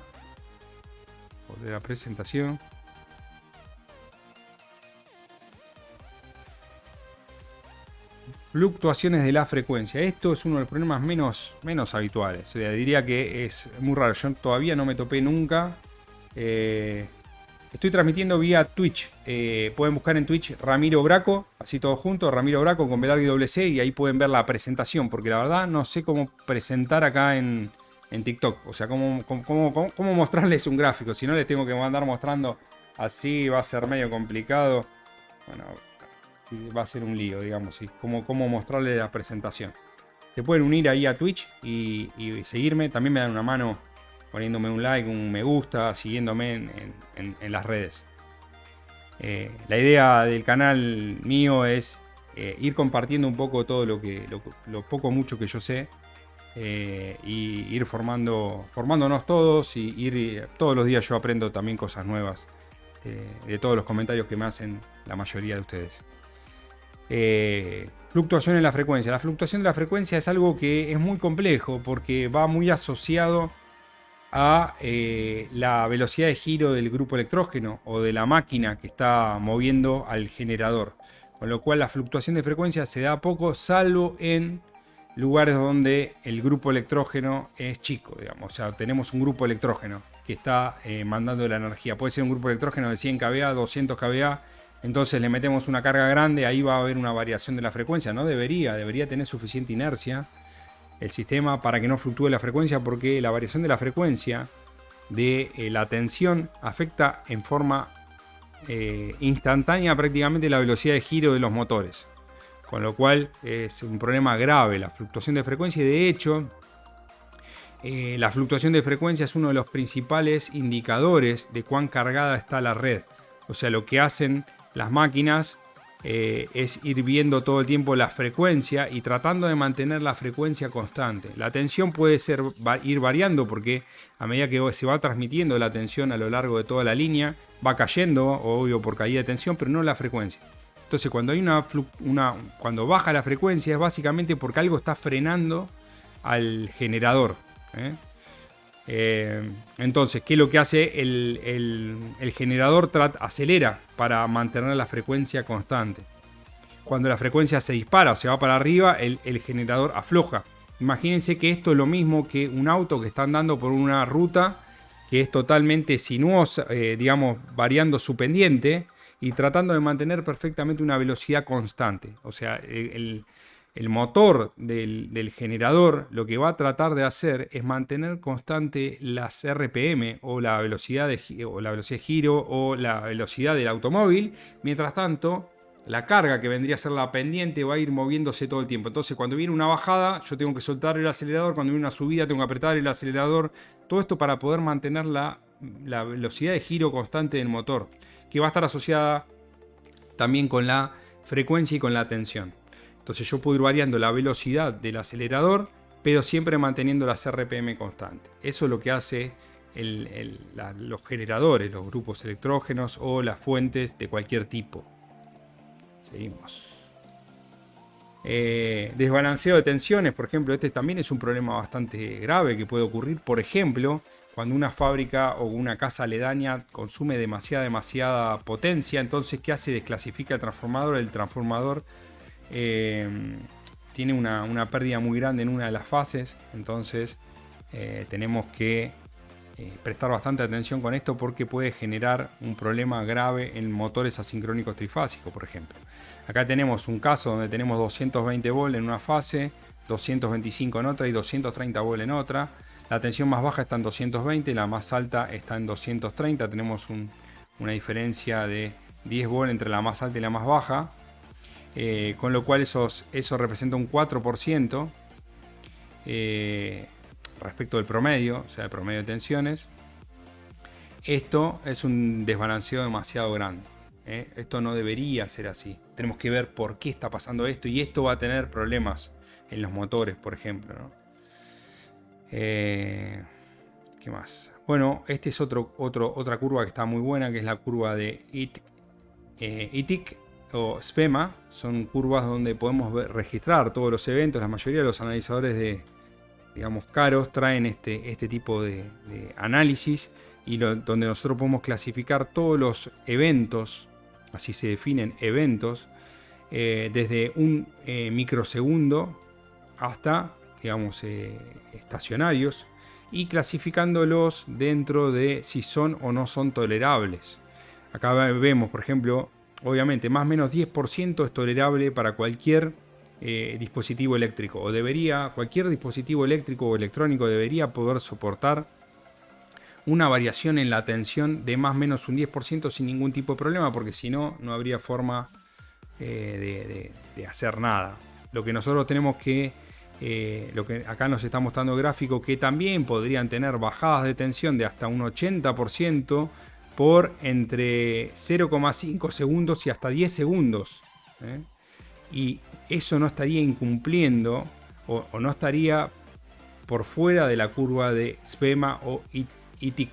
De la presentación. Fluctuaciones de la frecuencia. Esto es uno de los problemas menos habituales. O sea, diría que es muy raro. Yo todavía no me topé nunca. Estoy transmitiendo vía Twitch. Pueden buscar en Twitch Ramiro Braco, así todo junto, Ramiro Braco con B larga y doble C, y ahí pueden ver la presentación, porque la verdad no sé cómo presentar acá en TikTok. O sea, cómo mostrarles un gráfico. Si no, les tengo que andar mostrando así, va a ser medio complicado. Bueno, va a ser un lío, digamos. ¿Sí? Cómo mostrarles la presentación. Se pueden unir ahí a Twitch y seguirme. También me dan una mano poniéndome un like, un me gusta, siguiéndome en las redes. La idea del canal mío es ir compartiendo un poco todo lo poco o mucho que yo sé. Y ir formándonos todos y todos los días yo aprendo también cosas nuevas de todos los comentarios que me hacen la mayoría de ustedes. Fluctuación en la frecuencia. La fluctuación de la frecuencia es algo que es muy complejo porque va muy asociado a la velocidad de giro del grupo electrógeno o de la máquina que está moviendo al generador, con lo cual la fluctuación de frecuencia se da poco, salvo en lugares donde el grupo electrógeno es chico, digamos. O sea, tenemos un grupo electrógeno que está mandando la energía. Puede ser un grupo electrógeno de 100 kVA, 200 kVA. Entonces le metemos una carga grande, ahí va a haber una variación de la frecuencia. No debería tener suficiente inercia el sistema para que no fluctúe la frecuencia, porque la variación de la frecuencia de la tensión afecta en forma instantánea prácticamente la velocidad de giro de los motores. Con lo cual es un problema grave la fluctuación de frecuencia, y de hecho la fluctuación de frecuencia es uno de los principales indicadores de cuán cargada está la red. O sea, lo que hacen las máquinas es ir viendo todo el tiempo la frecuencia y tratando de mantener la frecuencia constante. La tensión puede ir variando, porque a medida que se va transmitiendo la tensión a lo largo de toda la línea, va cayendo, obvio, por caída de tensión, pero no la frecuencia. Entonces, cuando hay cuando baja la frecuencia, es básicamente porque algo está frenando al generador. Entonces, ¿qué es lo que hace el generador? Acelera para mantener la frecuencia constante. Cuando la frecuencia se dispara o se va para arriba, el generador afloja. Imagínense que esto es lo mismo que un auto que está andando por una ruta que es totalmente sinuosa, digamos, variando su pendiente y tratando de mantener perfectamente una velocidad constante. O sea, el motor del generador lo que va a tratar de hacer es mantener constante las RPM, o la velocidad de giro, o la velocidad del automóvil. Mientras tanto, la carga, que vendría a ser la pendiente, va a ir moviéndose todo el tiempo. Entonces, cuando viene una bajada, yo tengo que soltar el acelerador. Cuando viene una subida, tengo que apretar el acelerador. Todo esto para poder mantener la velocidad de giro constante del motor, que va a estar asociada también con la frecuencia y con la tensión. Entonces yo puedo ir variando la velocidad del acelerador, pero siempre manteniendo las RPM constantes. Eso es lo que hace los generadores, los grupos electrógenos o las fuentes de cualquier tipo. Seguimos. Desbalanceo de tensiones, por ejemplo, este también es un problema bastante grave que puede ocurrir. Por ejemplo, cuando una fábrica o una casa aledaña consume demasiada potencia, entonces ¿qué hace? Desclasifica el transformador. El transformador tiene una pérdida muy grande en una de las fases. Entonces tenemos que prestar bastante atención con esto, porque puede generar un problema grave en motores asincrónicos trifásicos, por ejemplo. Acá tenemos un caso donde tenemos 220 volt en una fase, 225 en otra y 230 volt en otra. La tensión más baja está en 220, la más alta está en 230. Tenemos una diferencia de 10 volt entre la más alta y la más baja. Con lo cual eso representa un 4% respecto del promedio, o sea, el promedio de tensiones. Esto es un desbalanceo demasiado grande. Esto no debería ser así. Tenemos que ver por qué está pasando esto, y esto va a tener problemas en los motores, por ejemplo, ¿no? ¿Qué más? Bueno, este es otra curva que está muy buena, que es la curva de ITIC o SPEMA. Son curvas donde podemos registrar todos los eventos. La mayoría de los analizadores digamos, caros traen este tipo de análisis, y donde nosotros podemos clasificar todos los eventos, así se definen eventos, desde un microsegundo hasta, digamos, estacionarios, y clasificándolos dentro de si son o no son tolerables. Acá vemos, por ejemplo, obviamente más o menos 10% es tolerable para cualquier dispositivo eléctrico, cualquier dispositivo eléctrico o electrónico debería poder soportar una variación en la tensión de más o menos un 10% sin ningún tipo de problema, porque si no, no habría forma de hacer nada. Lo que nosotros tenemos que, lo que acá nos está mostrando el gráfico, que también podrían tener bajadas de tensión de hasta un 80% por entre 0,5 segundos y hasta 10 segundos. Y eso no estaría incumpliendo o no estaría por fuera de la curva de SPEMA o ITIC,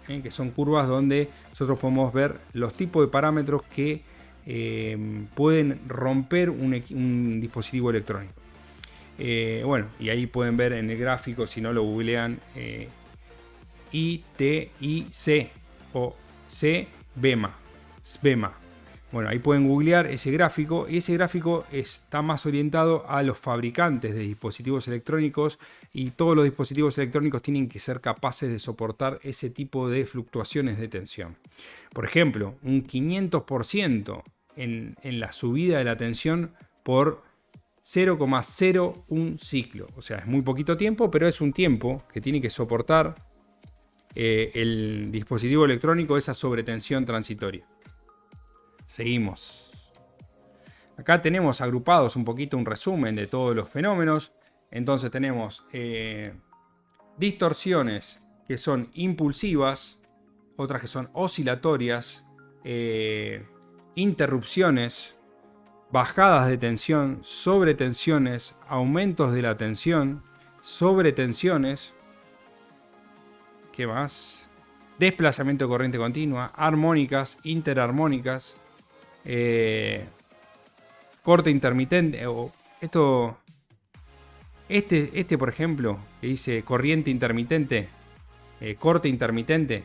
que son curvas donde nosotros podemos ver los tipos de parámetros que pueden romper un dispositivo electrónico. Bueno, y ahí pueden ver en el gráfico, si no lo googlean, ITIC o SBEMA. Bueno, ahí pueden googlear ese gráfico y ese gráfico está más orientado a los fabricantes de dispositivos electrónicos y todos los dispositivos electrónicos tienen que ser capaces de soportar ese tipo de fluctuaciones de tensión. Por ejemplo, un 500% en la subida de la tensión por 0,01 ciclo. O sea, es muy poquito tiempo, pero es un tiempo que tiene que soportar el dispositivo electrónico esa sobretensión transitoria. Seguimos. Acá tenemos agrupados un poquito un resumen de todos los fenómenos. Entonces tenemos distorsiones que son impulsivas, otras que son oscilatorias, interrupciones, bajadas de tensión, sobretensiones, aumentos de la tensión, sobretensiones. ¿Qué más? Desplazamiento de corriente continua, armónicas, interarmónicas, corte intermitente. Este, por ejemplo, que dice corriente intermitente, corte intermitente,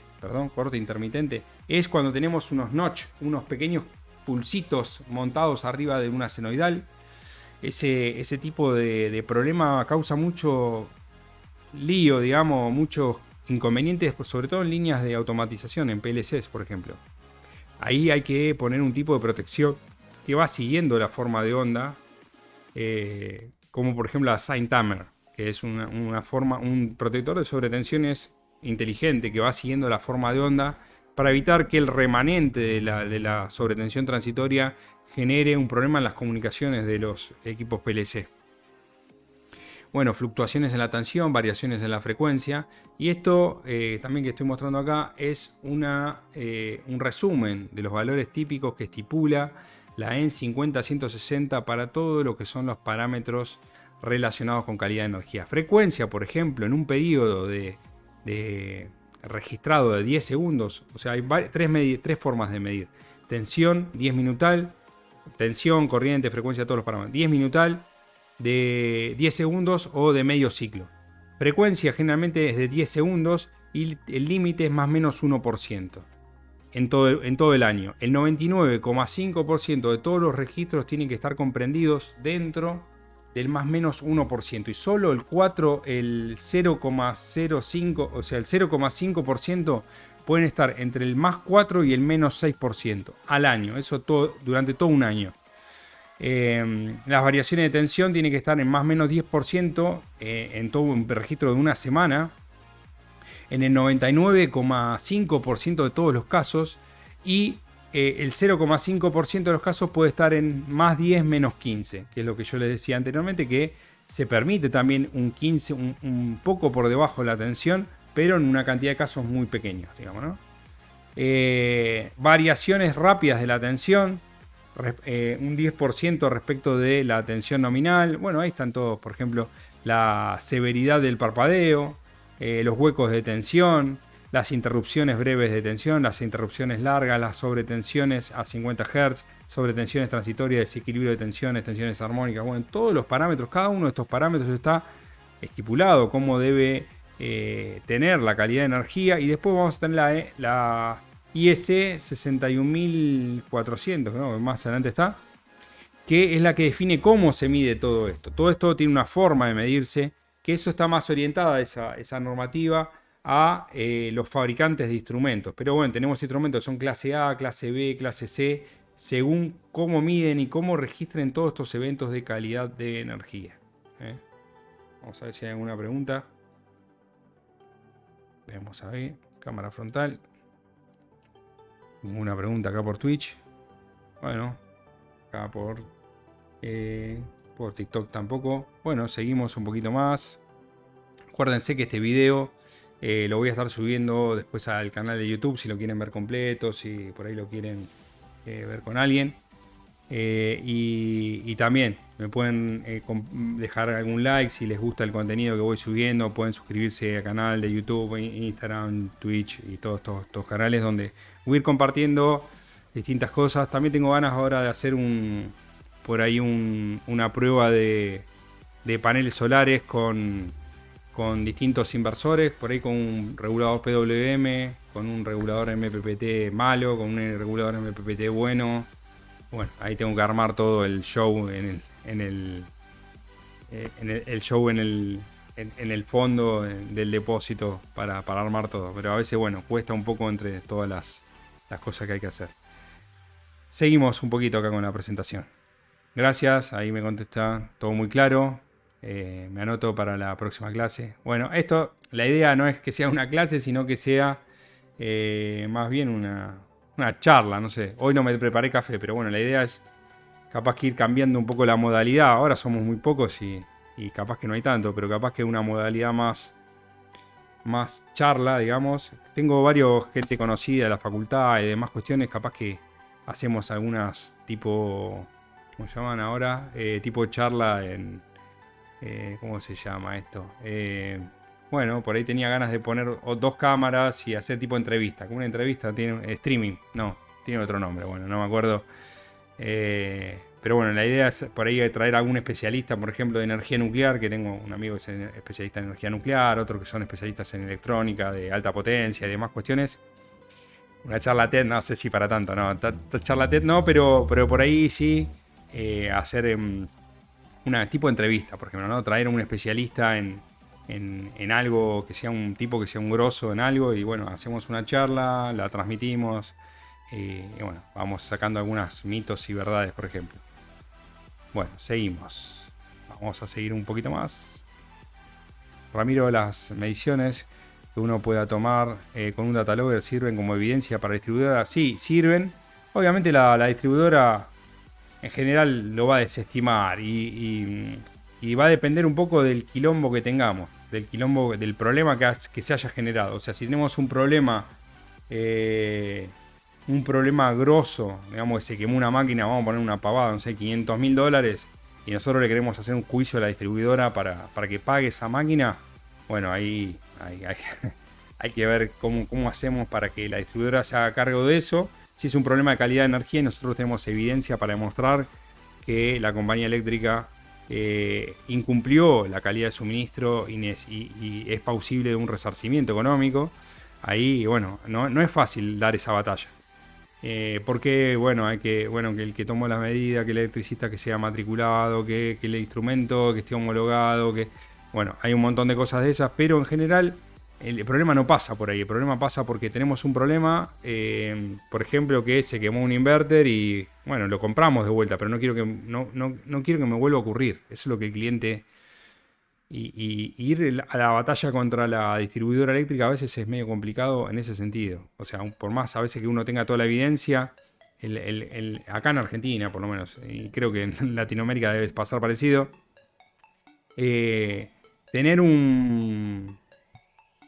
es cuando tenemos unos notch, unos pequeños pulsitos montados arriba de una senoidal. Ese tipo de problema causa mucho lío, digamos, muchos inconvenientes, sobre todo en líneas de automatización, en PLCs, por ejemplo. Ahí hay que poner un tipo de protección que va siguiendo la forma de onda, como por ejemplo la Sine Tamer, que es un protector de sobretensiones inteligente que va siguiendo la forma de onda para evitar que el remanente de la sobretensión transitoria genere un problema en las comunicaciones de los equipos PLC. Bueno, fluctuaciones en la tensión, variaciones en la frecuencia. Y esto también que estoy mostrando acá es un resumen de los valores típicos que estipula la EN 50160 para todo lo que son los parámetros relacionados con calidad de energía. Frecuencia, por ejemplo, en un periodo de registrado de 10 segundos, o sea, hay tres formas de medir. Tensión, 10 minutal, tensión, corriente, frecuencia, todos los parámetros. 10 minutal, de 10 segundos o de medio ciclo. Frecuencia generalmente es de 10 segundos y el límite es más o menos 1% en todo el año. El 99,5% de todos los registros tienen que estar comprendidos dentro del más o menos 1% y solo el 0,05, o sea, el 0,5% pueden estar entre el más 4 y el menos 6% al año. Eso durante todo un año. Las variaciones de tensión tienen que estar en más o menos 10% en todo un registro de una semana, en el 99,5% de todos los casos, y el 0,5% de los casos puede estar en más 10 menos 15, que es lo que yo les decía anteriormente, que se permite también un 15, un poco por debajo de la tensión, pero en una cantidad de casos muy pequeños, digamos, ¿no? Variaciones rápidas de la tensión, un 10% respecto de la tensión nominal. Bueno, ahí están todos, por ejemplo, la severidad del parpadeo, los huecos de tensión, las interrupciones breves de tensión, las interrupciones largas, las sobretensiones a 50 Hz, sobretensiones transitorias, desequilibrio de tensiones, tensiones armónicas. Bueno, todos los parámetros, cada uno de estos parámetros está estipulado cómo debe tener la calidad de energía. Y después vamos a tener la IEC 61400, ¿no? Más adelante está, que es la que define cómo se mide todo esto. Todo esto tiene una forma de medirse, que eso está más orientada, esa normativa, a los fabricantes de instrumentos. Pero bueno, tenemos instrumentos que son clase A, clase B, clase C, según cómo miden y cómo registren todos estos eventos de calidad de energía. Vamos a ver si hay alguna pregunta. Vemos ahí, cámara frontal. Ninguna pregunta acá por Twitch. Bueno, acá por TikTok tampoco. Bueno, seguimos un poquito más. Acuérdense que este video lo voy a estar subiendo después al canal de YouTube si lo quieren ver completo, si por ahí lo quieren ver con alguien. Y también me pueden dejar algún like si les gusta el contenido que voy subiendo. Pueden suscribirse al canal de YouTube, Instagram, Twitch y todos estos canales donde voy a ir compartiendo distintas cosas. También tengo ganas ahora de hacer por ahí una prueba de paneles solares con distintos inversores, por ahí con un regulador PWM, con un regulador MPPT malo, con un regulador MPPT bueno. Bueno, ahí tengo que armar todo el show el show en el fondo del depósito para armar todo. Pero a veces, bueno, cuesta un poco entre todas las cosas que hay que hacer. Seguimos un poquito acá con la presentación. Gracias, ahí me contesta todo muy claro. Me anoto para la próxima clase. Bueno, la idea no es que sea una clase, sino que sea más bien una charla, no sé. Hoy no me preparé café, pero bueno, la idea es capaz que ir cambiando un poco la modalidad. Ahora somos muy pocos y capaz que no hay tanto, pero capaz que una modalidad más charla, digamos. Tengo varios gente conocida de la facultad y demás cuestiones, capaz que hacemos algunas tipo, ¿cómo se llaman ahora? Tipo charla en, ¿cómo se llama esto? Bueno, por ahí tenía ganas de poner dos cámaras y hacer tipo entrevista. Como una entrevista tiene streaming, no, tiene otro nombre, bueno, no me acuerdo. Pero bueno, la idea es por ahí traer a algún especialista, por ejemplo, de energía nuclear, que tengo un amigo que es especialista en energía nuclear, otros que son especialistas en electrónica de alta potencia y demás cuestiones. Una charla TED, no sé si para tanto, no. Charla TED no, pero por ahí sí hacer una tipo de entrevista, por ejemplo, ¿no? Traer a un especialista en algo, que sea un tipo que sea un grosso en algo, y bueno, hacemos una charla, la transmitimos, y bueno, vamos sacando algunos mitos y verdades, por ejemplo. Bueno, seguimos. Vamos a seguir un poquito más. Ramiro, las mediciones que uno pueda tomar con un datalogger sirven como evidencia para la distribuidora. Sí, sirven. Obviamente la distribuidora en general lo va a desestimar y va a depender un poco del quilombo que tengamos, del problema que se haya generado. O sea, si tenemos un problema grosso, digamos que se quemó una máquina, vamos a poner una pavada, no sé, $500.000, y nosotros le queremos hacer un juicio a la distribuidora para que pague esa máquina, bueno, ahí hay que ver cómo hacemos para que la distribuidora se haga cargo de eso. Si es un problema de calidad de energía, nosotros tenemos evidencia para demostrar que la compañía eléctrica incumplió la calidad de suministro y es plausible de un resarcimiento económico. Ahí, bueno, no es fácil dar esa batalla. Porque, bueno, que el que tomó la medida, que el electricista que sea matriculado, que el instrumento que esté homologado, bueno, hay un montón de cosas de esas, pero en general el problema no pasa por ahí. El problema pasa porque tenemos un problema, por ejemplo, que se quemó un inverter y, bueno, lo compramos de vuelta, pero no quiero que me vuelva a ocurrir. Eso es lo que el cliente... Y ir a la batalla contra la distribuidora eléctrica a veces es medio complicado en ese sentido. O sea, por más a veces que uno tenga toda la evidencia, acá en Argentina por lo menos, y creo que en Latinoamérica debe pasar parecido, tener un...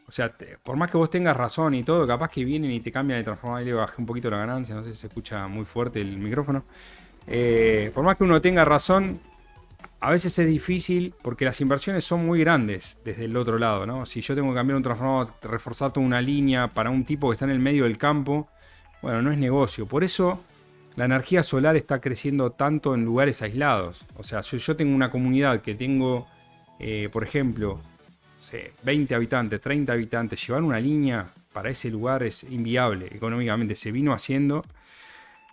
O sea, por más que vos tengas razón y todo, capaz que vienen y te cambian el transformador. Y le bajé un poquito la ganancia, no sé si se escucha muy fuerte el micrófono. Por más que uno tenga razón, a veces es difícil porque las inversiones son muy grandes desde el otro lado, ¿no? Si yo tengo que cambiar un transformador, reforzar toda una línea para un tipo que está en el medio del campo, bueno, no es negocio. Por eso la energía solar está creciendo tanto en lugares aislados. O sea, si yo tengo una comunidad que tengo, por ejemplo, 20 habitantes, 30 habitantes, llevar una línea para ese lugar es inviable económicamente. Se vino haciendo,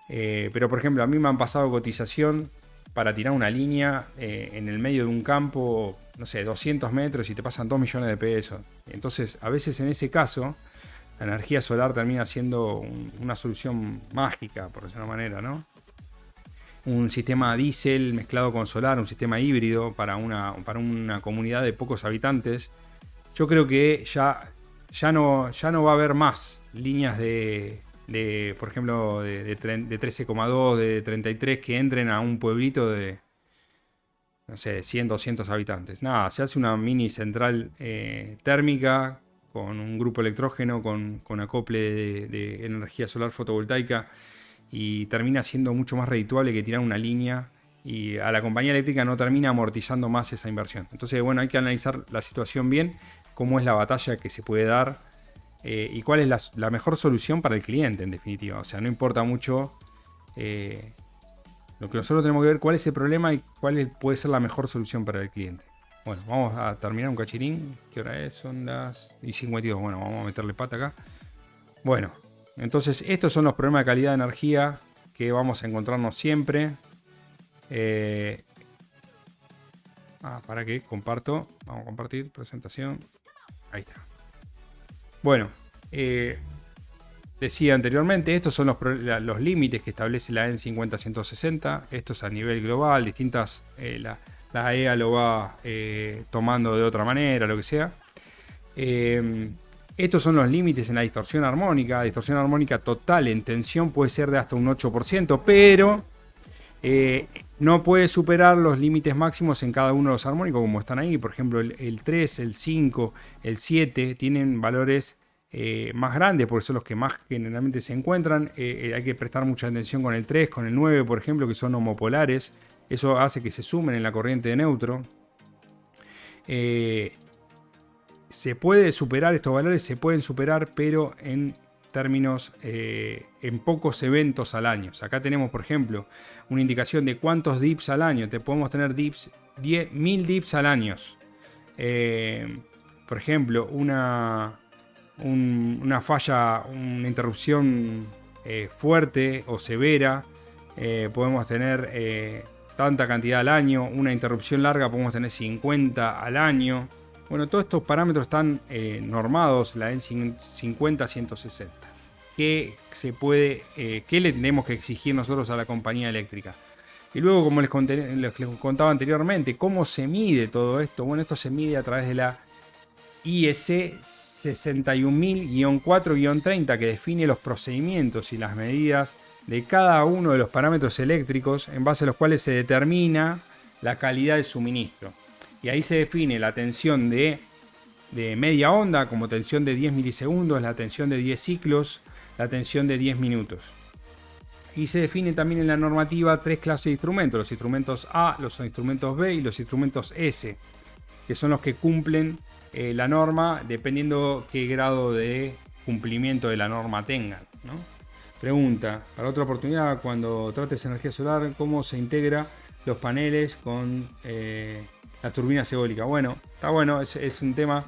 pero por ejemplo, a mí me han pasado cotización para tirar una línea en el medio de un campo, no sé, 200 metros y te pasan 2 millones de pesos. Entonces, a veces en ese caso, la energía solar termina siendo una solución mágica, por decirlo de una manera, ¿no? Un sistema diésel mezclado con solar, un sistema híbrido para una comunidad de pocos habitantes. Yo creo que ya no va a haber más líneas por ejemplo, de 13,2, de 33 que entren a un pueblito de, no sé, 100, 200 habitantes. Nada, se hace una mini central térmica con un grupo electrógeno, con acople de energía solar fotovoltaica, y termina siendo mucho más redituable que tirar una línea, y a la compañía eléctrica no termina amortizando más esa inversión. Entonces, bueno, hay que analizar la situación bien, cómo es la batalla que se puede dar y cuál es la mejor solución para el cliente, en definitiva. O sea, no importa mucho lo que nosotros tenemos que ver, cuál es el problema y cuál puede ser la mejor solución para el cliente. Bueno, vamos a terminar un cachirín. ¿Qué hora es? Son las 52. Bueno, vamos a meterle pata acá. Bueno, entonces estos son los problemas de calidad de energía que vamos a encontrarnos siempre. ¿Para qué? Comparto. Vamos a compartir presentación. Ahí está. Bueno, decía anteriormente, estos son los límites que establece la EN 50160. Esto es a nivel global, distintas... la EA lo va tomando de otra manera, lo que sea. Estos son los límites en la distorsión armónica. La distorsión armónica total en tensión puede ser de hasta un 8%, pero no puede superar los límites máximos en cada uno de los armónicos como están ahí. Por ejemplo, el 3, el 5, el 7 tienen valores más grandes, porque son los que más generalmente se encuentran. Hay que prestar mucha atención con el 3, con el 9, por ejemplo, que son homopolares. Eso hace que se sumen en la corriente de neutro. Se puede superar, estos valores se pueden superar, pero en términos, en pocos eventos al año. Acá tenemos, por ejemplo, una indicación de cuántos dips al año. Podemos tener dips, 10.000 dips al año. Por ejemplo, una falla, una interrupción fuerte o severa, podemos tener tanta cantidad al año. Una interrupción larga podemos tener 50 al año. Bueno, todos estos parámetros están normados, la EN 50-160. ¿Qué le tenemos que exigir nosotros a la compañía eléctrica? Y luego, como les contaba anteriormente, ¿cómo se mide todo esto? Bueno, esto se mide a través de la IEC 61000-4-30, que define los procedimientos y las medidas de cada uno de los parámetros eléctricos en base a los cuales se determina la calidad de suministro. Y ahí se define la tensión de media onda como tensión de 10 milisegundos, la tensión de 10 ciclos, la tensión de 10 minutos. Y se define también en la normativa 3 clases de instrumentos: los instrumentos A, los instrumentos B y los instrumentos S, que son los que cumplen la norma dependiendo qué grado de cumplimiento de la norma tengan, ¿no? Pregunta, para otra oportunidad, cuando trates energía solar, ¿cómo se integra los paneles con las turbinas eólicas? Bueno, está bueno, es un tema.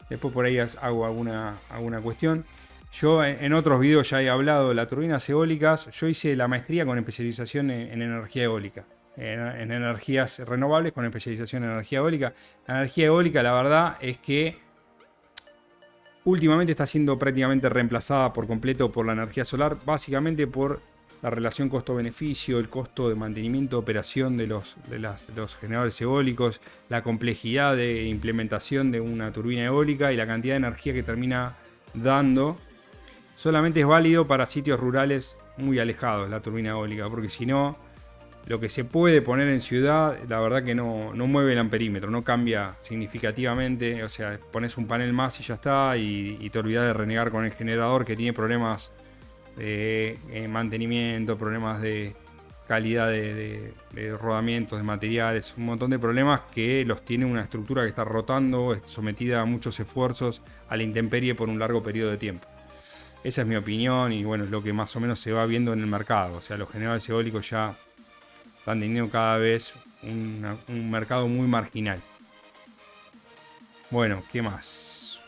Después por ahí hago alguna cuestión. Yo en otros videos ya he hablado de las turbinas eólicas. Yo hice la maestría con especialización en energía eólica. En energías renovables con especialización en energía eólica. La energía eólica, la verdad es que últimamente está siendo prácticamente reemplazada por completo por la energía solar, básicamente por la relación costo-beneficio, el costo de mantenimiento, operación de los generadores eólicos, la complejidad de implementación de una turbina eólica y la cantidad de energía que termina dando. Solamente es válido para sitios rurales muy alejados la turbina eólica, porque si no, lo que se puede poner en ciudad, la verdad que no mueve el amperímetro, no cambia significativamente. O sea, pones un panel más y ya está, y te olvidas de renegar con el generador que tiene problemas de mantenimiento, problemas de calidad de rodamientos de materiales, un montón de problemas que los tiene una estructura que está rotando, sometida a muchos esfuerzos a la intemperie por un largo periodo de tiempo. Esa es mi opinión y bueno, es lo que más o menos se va viendo en el mercado. O sea, los generadores eólicos ya están teniendo cada vez un mercado muy marginal. Bueno, ¿qué más?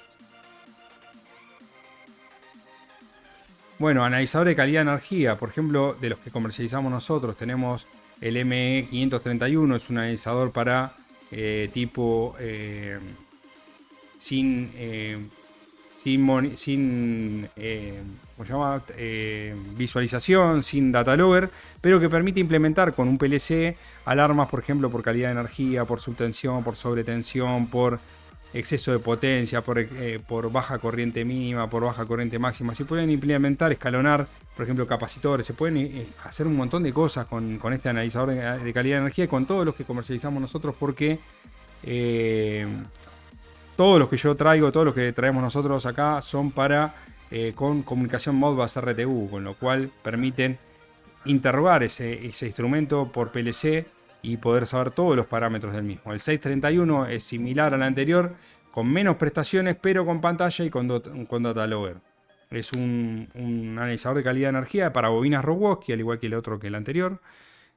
Bueno, analizador de calidad de energía. Por ejemplo, de los que comercializamos nosotros, tenemos el ME531. Es un analizador para tipo sin visualización, sin data logger, pero que permite implementar con un PLC alarmas, por ejemplo, por calidad de energía, por subtensión, por sobretensión, por exceso de potencia, por baja corriente mínima, por baja corriente máxima. Se pueden implementar, escalonar, por ejemplo, capacitores. Se pueden hacer un montón de cosas con este analizador de calidad de energía y con todos los que comercializamos nosotros, porque todos los que yo traigo, todos los que traemos nosotros acá son con comunicación Modbus RTU, con lo cual permiten interrogar ese instrumento por PLC y poder saber todos los parámetros del mismo. El 631 es similar al anterior, con menos prestaciones, pero con pantalla y con data logger. Es un analizador de calidad de energía para bobinas Rogowski, al igual que el otro que el anterior.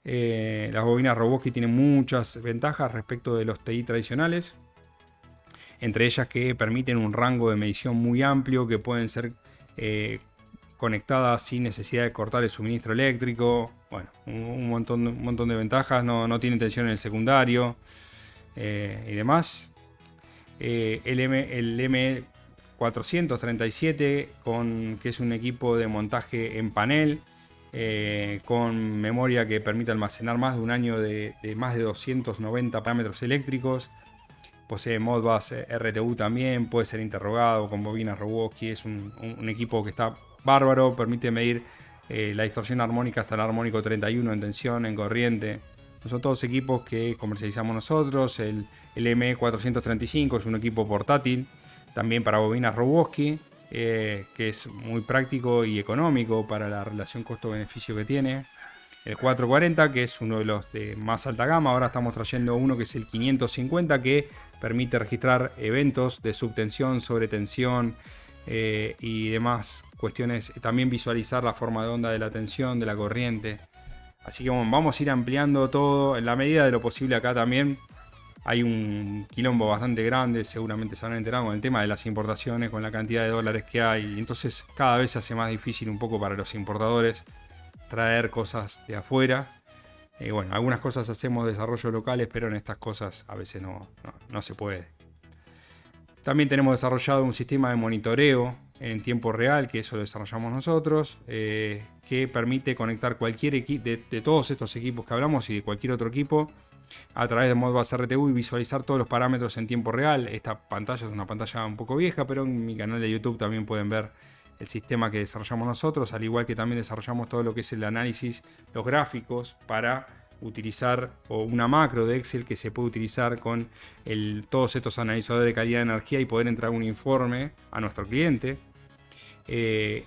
Las bobinas Rogowski tienen muchas ventajas respecto de los TI tradicionales, entre ellas que permiten un rango de medición muy amplio, que pueden ser conectadas sin necesidad de cortar el suministro eléctrico. Bueno, un montón de ventajas. No tiene tensión en el secundario y demás. El M437, que es un equipo de montaje en panel, con memoria que permite almacenar más de un año de más de 290 parámetros eléctricos. Posee Modbus RTU también, puede ser interrogado con bobinas Rogowski. Es un equipo que está bárbaro, permite medir la distorsión armónica hasta el armónico 31 en tensión, en corriente. Son todos equipos que comercializamos nosotros. El ME435 es un equipo portátil, también para bobinas Rogowski, que es muy práctico y económico para la relación costo-beneficio que tiene. El 440, que es uno de los de más alta gama. Ahora estamos trayendo uno que es el 550, que permite registrar eventos de subtensión, sobretensión y demás cuestiones. También visualizar la forma de onda de la tensión, de la corriente. Así que bueno, vamos a ir ampliando todo en la medida de lo posible. Acá también hay un quilombo bastante grande, seguramente se habrán enterado, con el tema de las importaciones, con la cantidad de dólares que hay. Entonces cada vez se hace más difícil un poco para los importadores traer cosas de afuera. Bueno, algunas cosas hacemos desarrollo locales, pero en estas cosas a veces no se puede. También tenemos desarrollado un sistema de monitoreo en tiempo real, que eso lo desarrollamos nosotros, que permite conectar cualquier equipo de todos estos equipos que hablamos y de cualquier otro equipo a través de Modbus RTU y visualizar todos los parámetros en tiempo real. Esta pantalla es una pantalla un poco vieja, pero en mi canal de YouTube también pueden ver el sistema que desarrollamos nosotros, al igual que también desarrollamos todo lo que es el análisis, los gráficos para utilizar, o una macro de Excel que se puede utilizar con todos estos analizadores de calidad de energía y poder entrar un informe a nuestro cliente,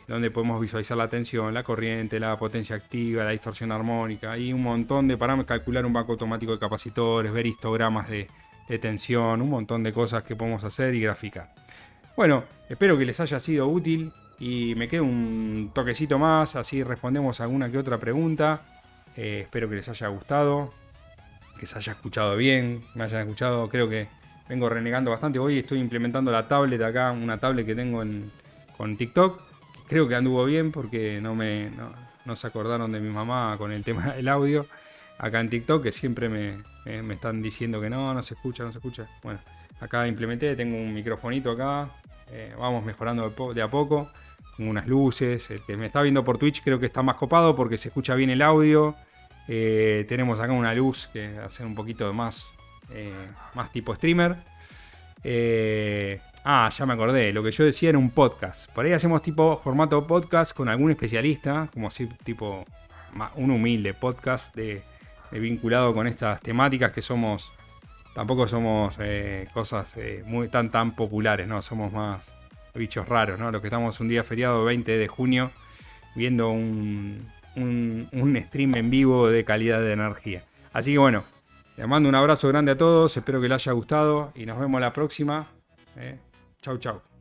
donde podemos visualizar la tensión, la corriente, la potencia activa, la distorsión armónica y un montón de parámetros, calcular un banco automático de capacitores, ver histogramas de tensión, un montón de cosas que podemos hacer y graficar. Bueno, espero que les haya sido útil y me quedo un toquecito más, así respondemos alguna que otra pregunta. Espero que les haya gustado, que se haya escuchado bien, me hayan escuchado. Creo que vengo renegando bastante. Hoy estoy implementando la tablet acá, una tablet que tengo con TikTok. Creo que anduvo bien porque no se acordaron de mi mamá con el tema del audio acá en TikTok, que siempre me están diciendo que no se escucha. Bueno, acá implementé, tengo un microfonito acá, vamos mejorando de a poco. Tengo unas luces, el que me está viendo por Twitch creo que está más copado porque se escucha bien el audio. Tenemos acá una luz que hace un poquito más tipo streamer. Ya me acordé, lo que yo decía era un podcast. Por ahí hacemos tipo formato podcast con algún especialista, como así tipo un humilde podcast vinculado con estas temáticas que somos. Tampoco somos cosas tan populares, ¿no? Somos más bichos raros, ¿no? Los que estamos un día feriado 20 de junio viendo un stream en vivo de calidad de energía. Así que bueno, les mando un abrazo grande a todos, espero que les haya gustado y nos vemos la próxima. Chau.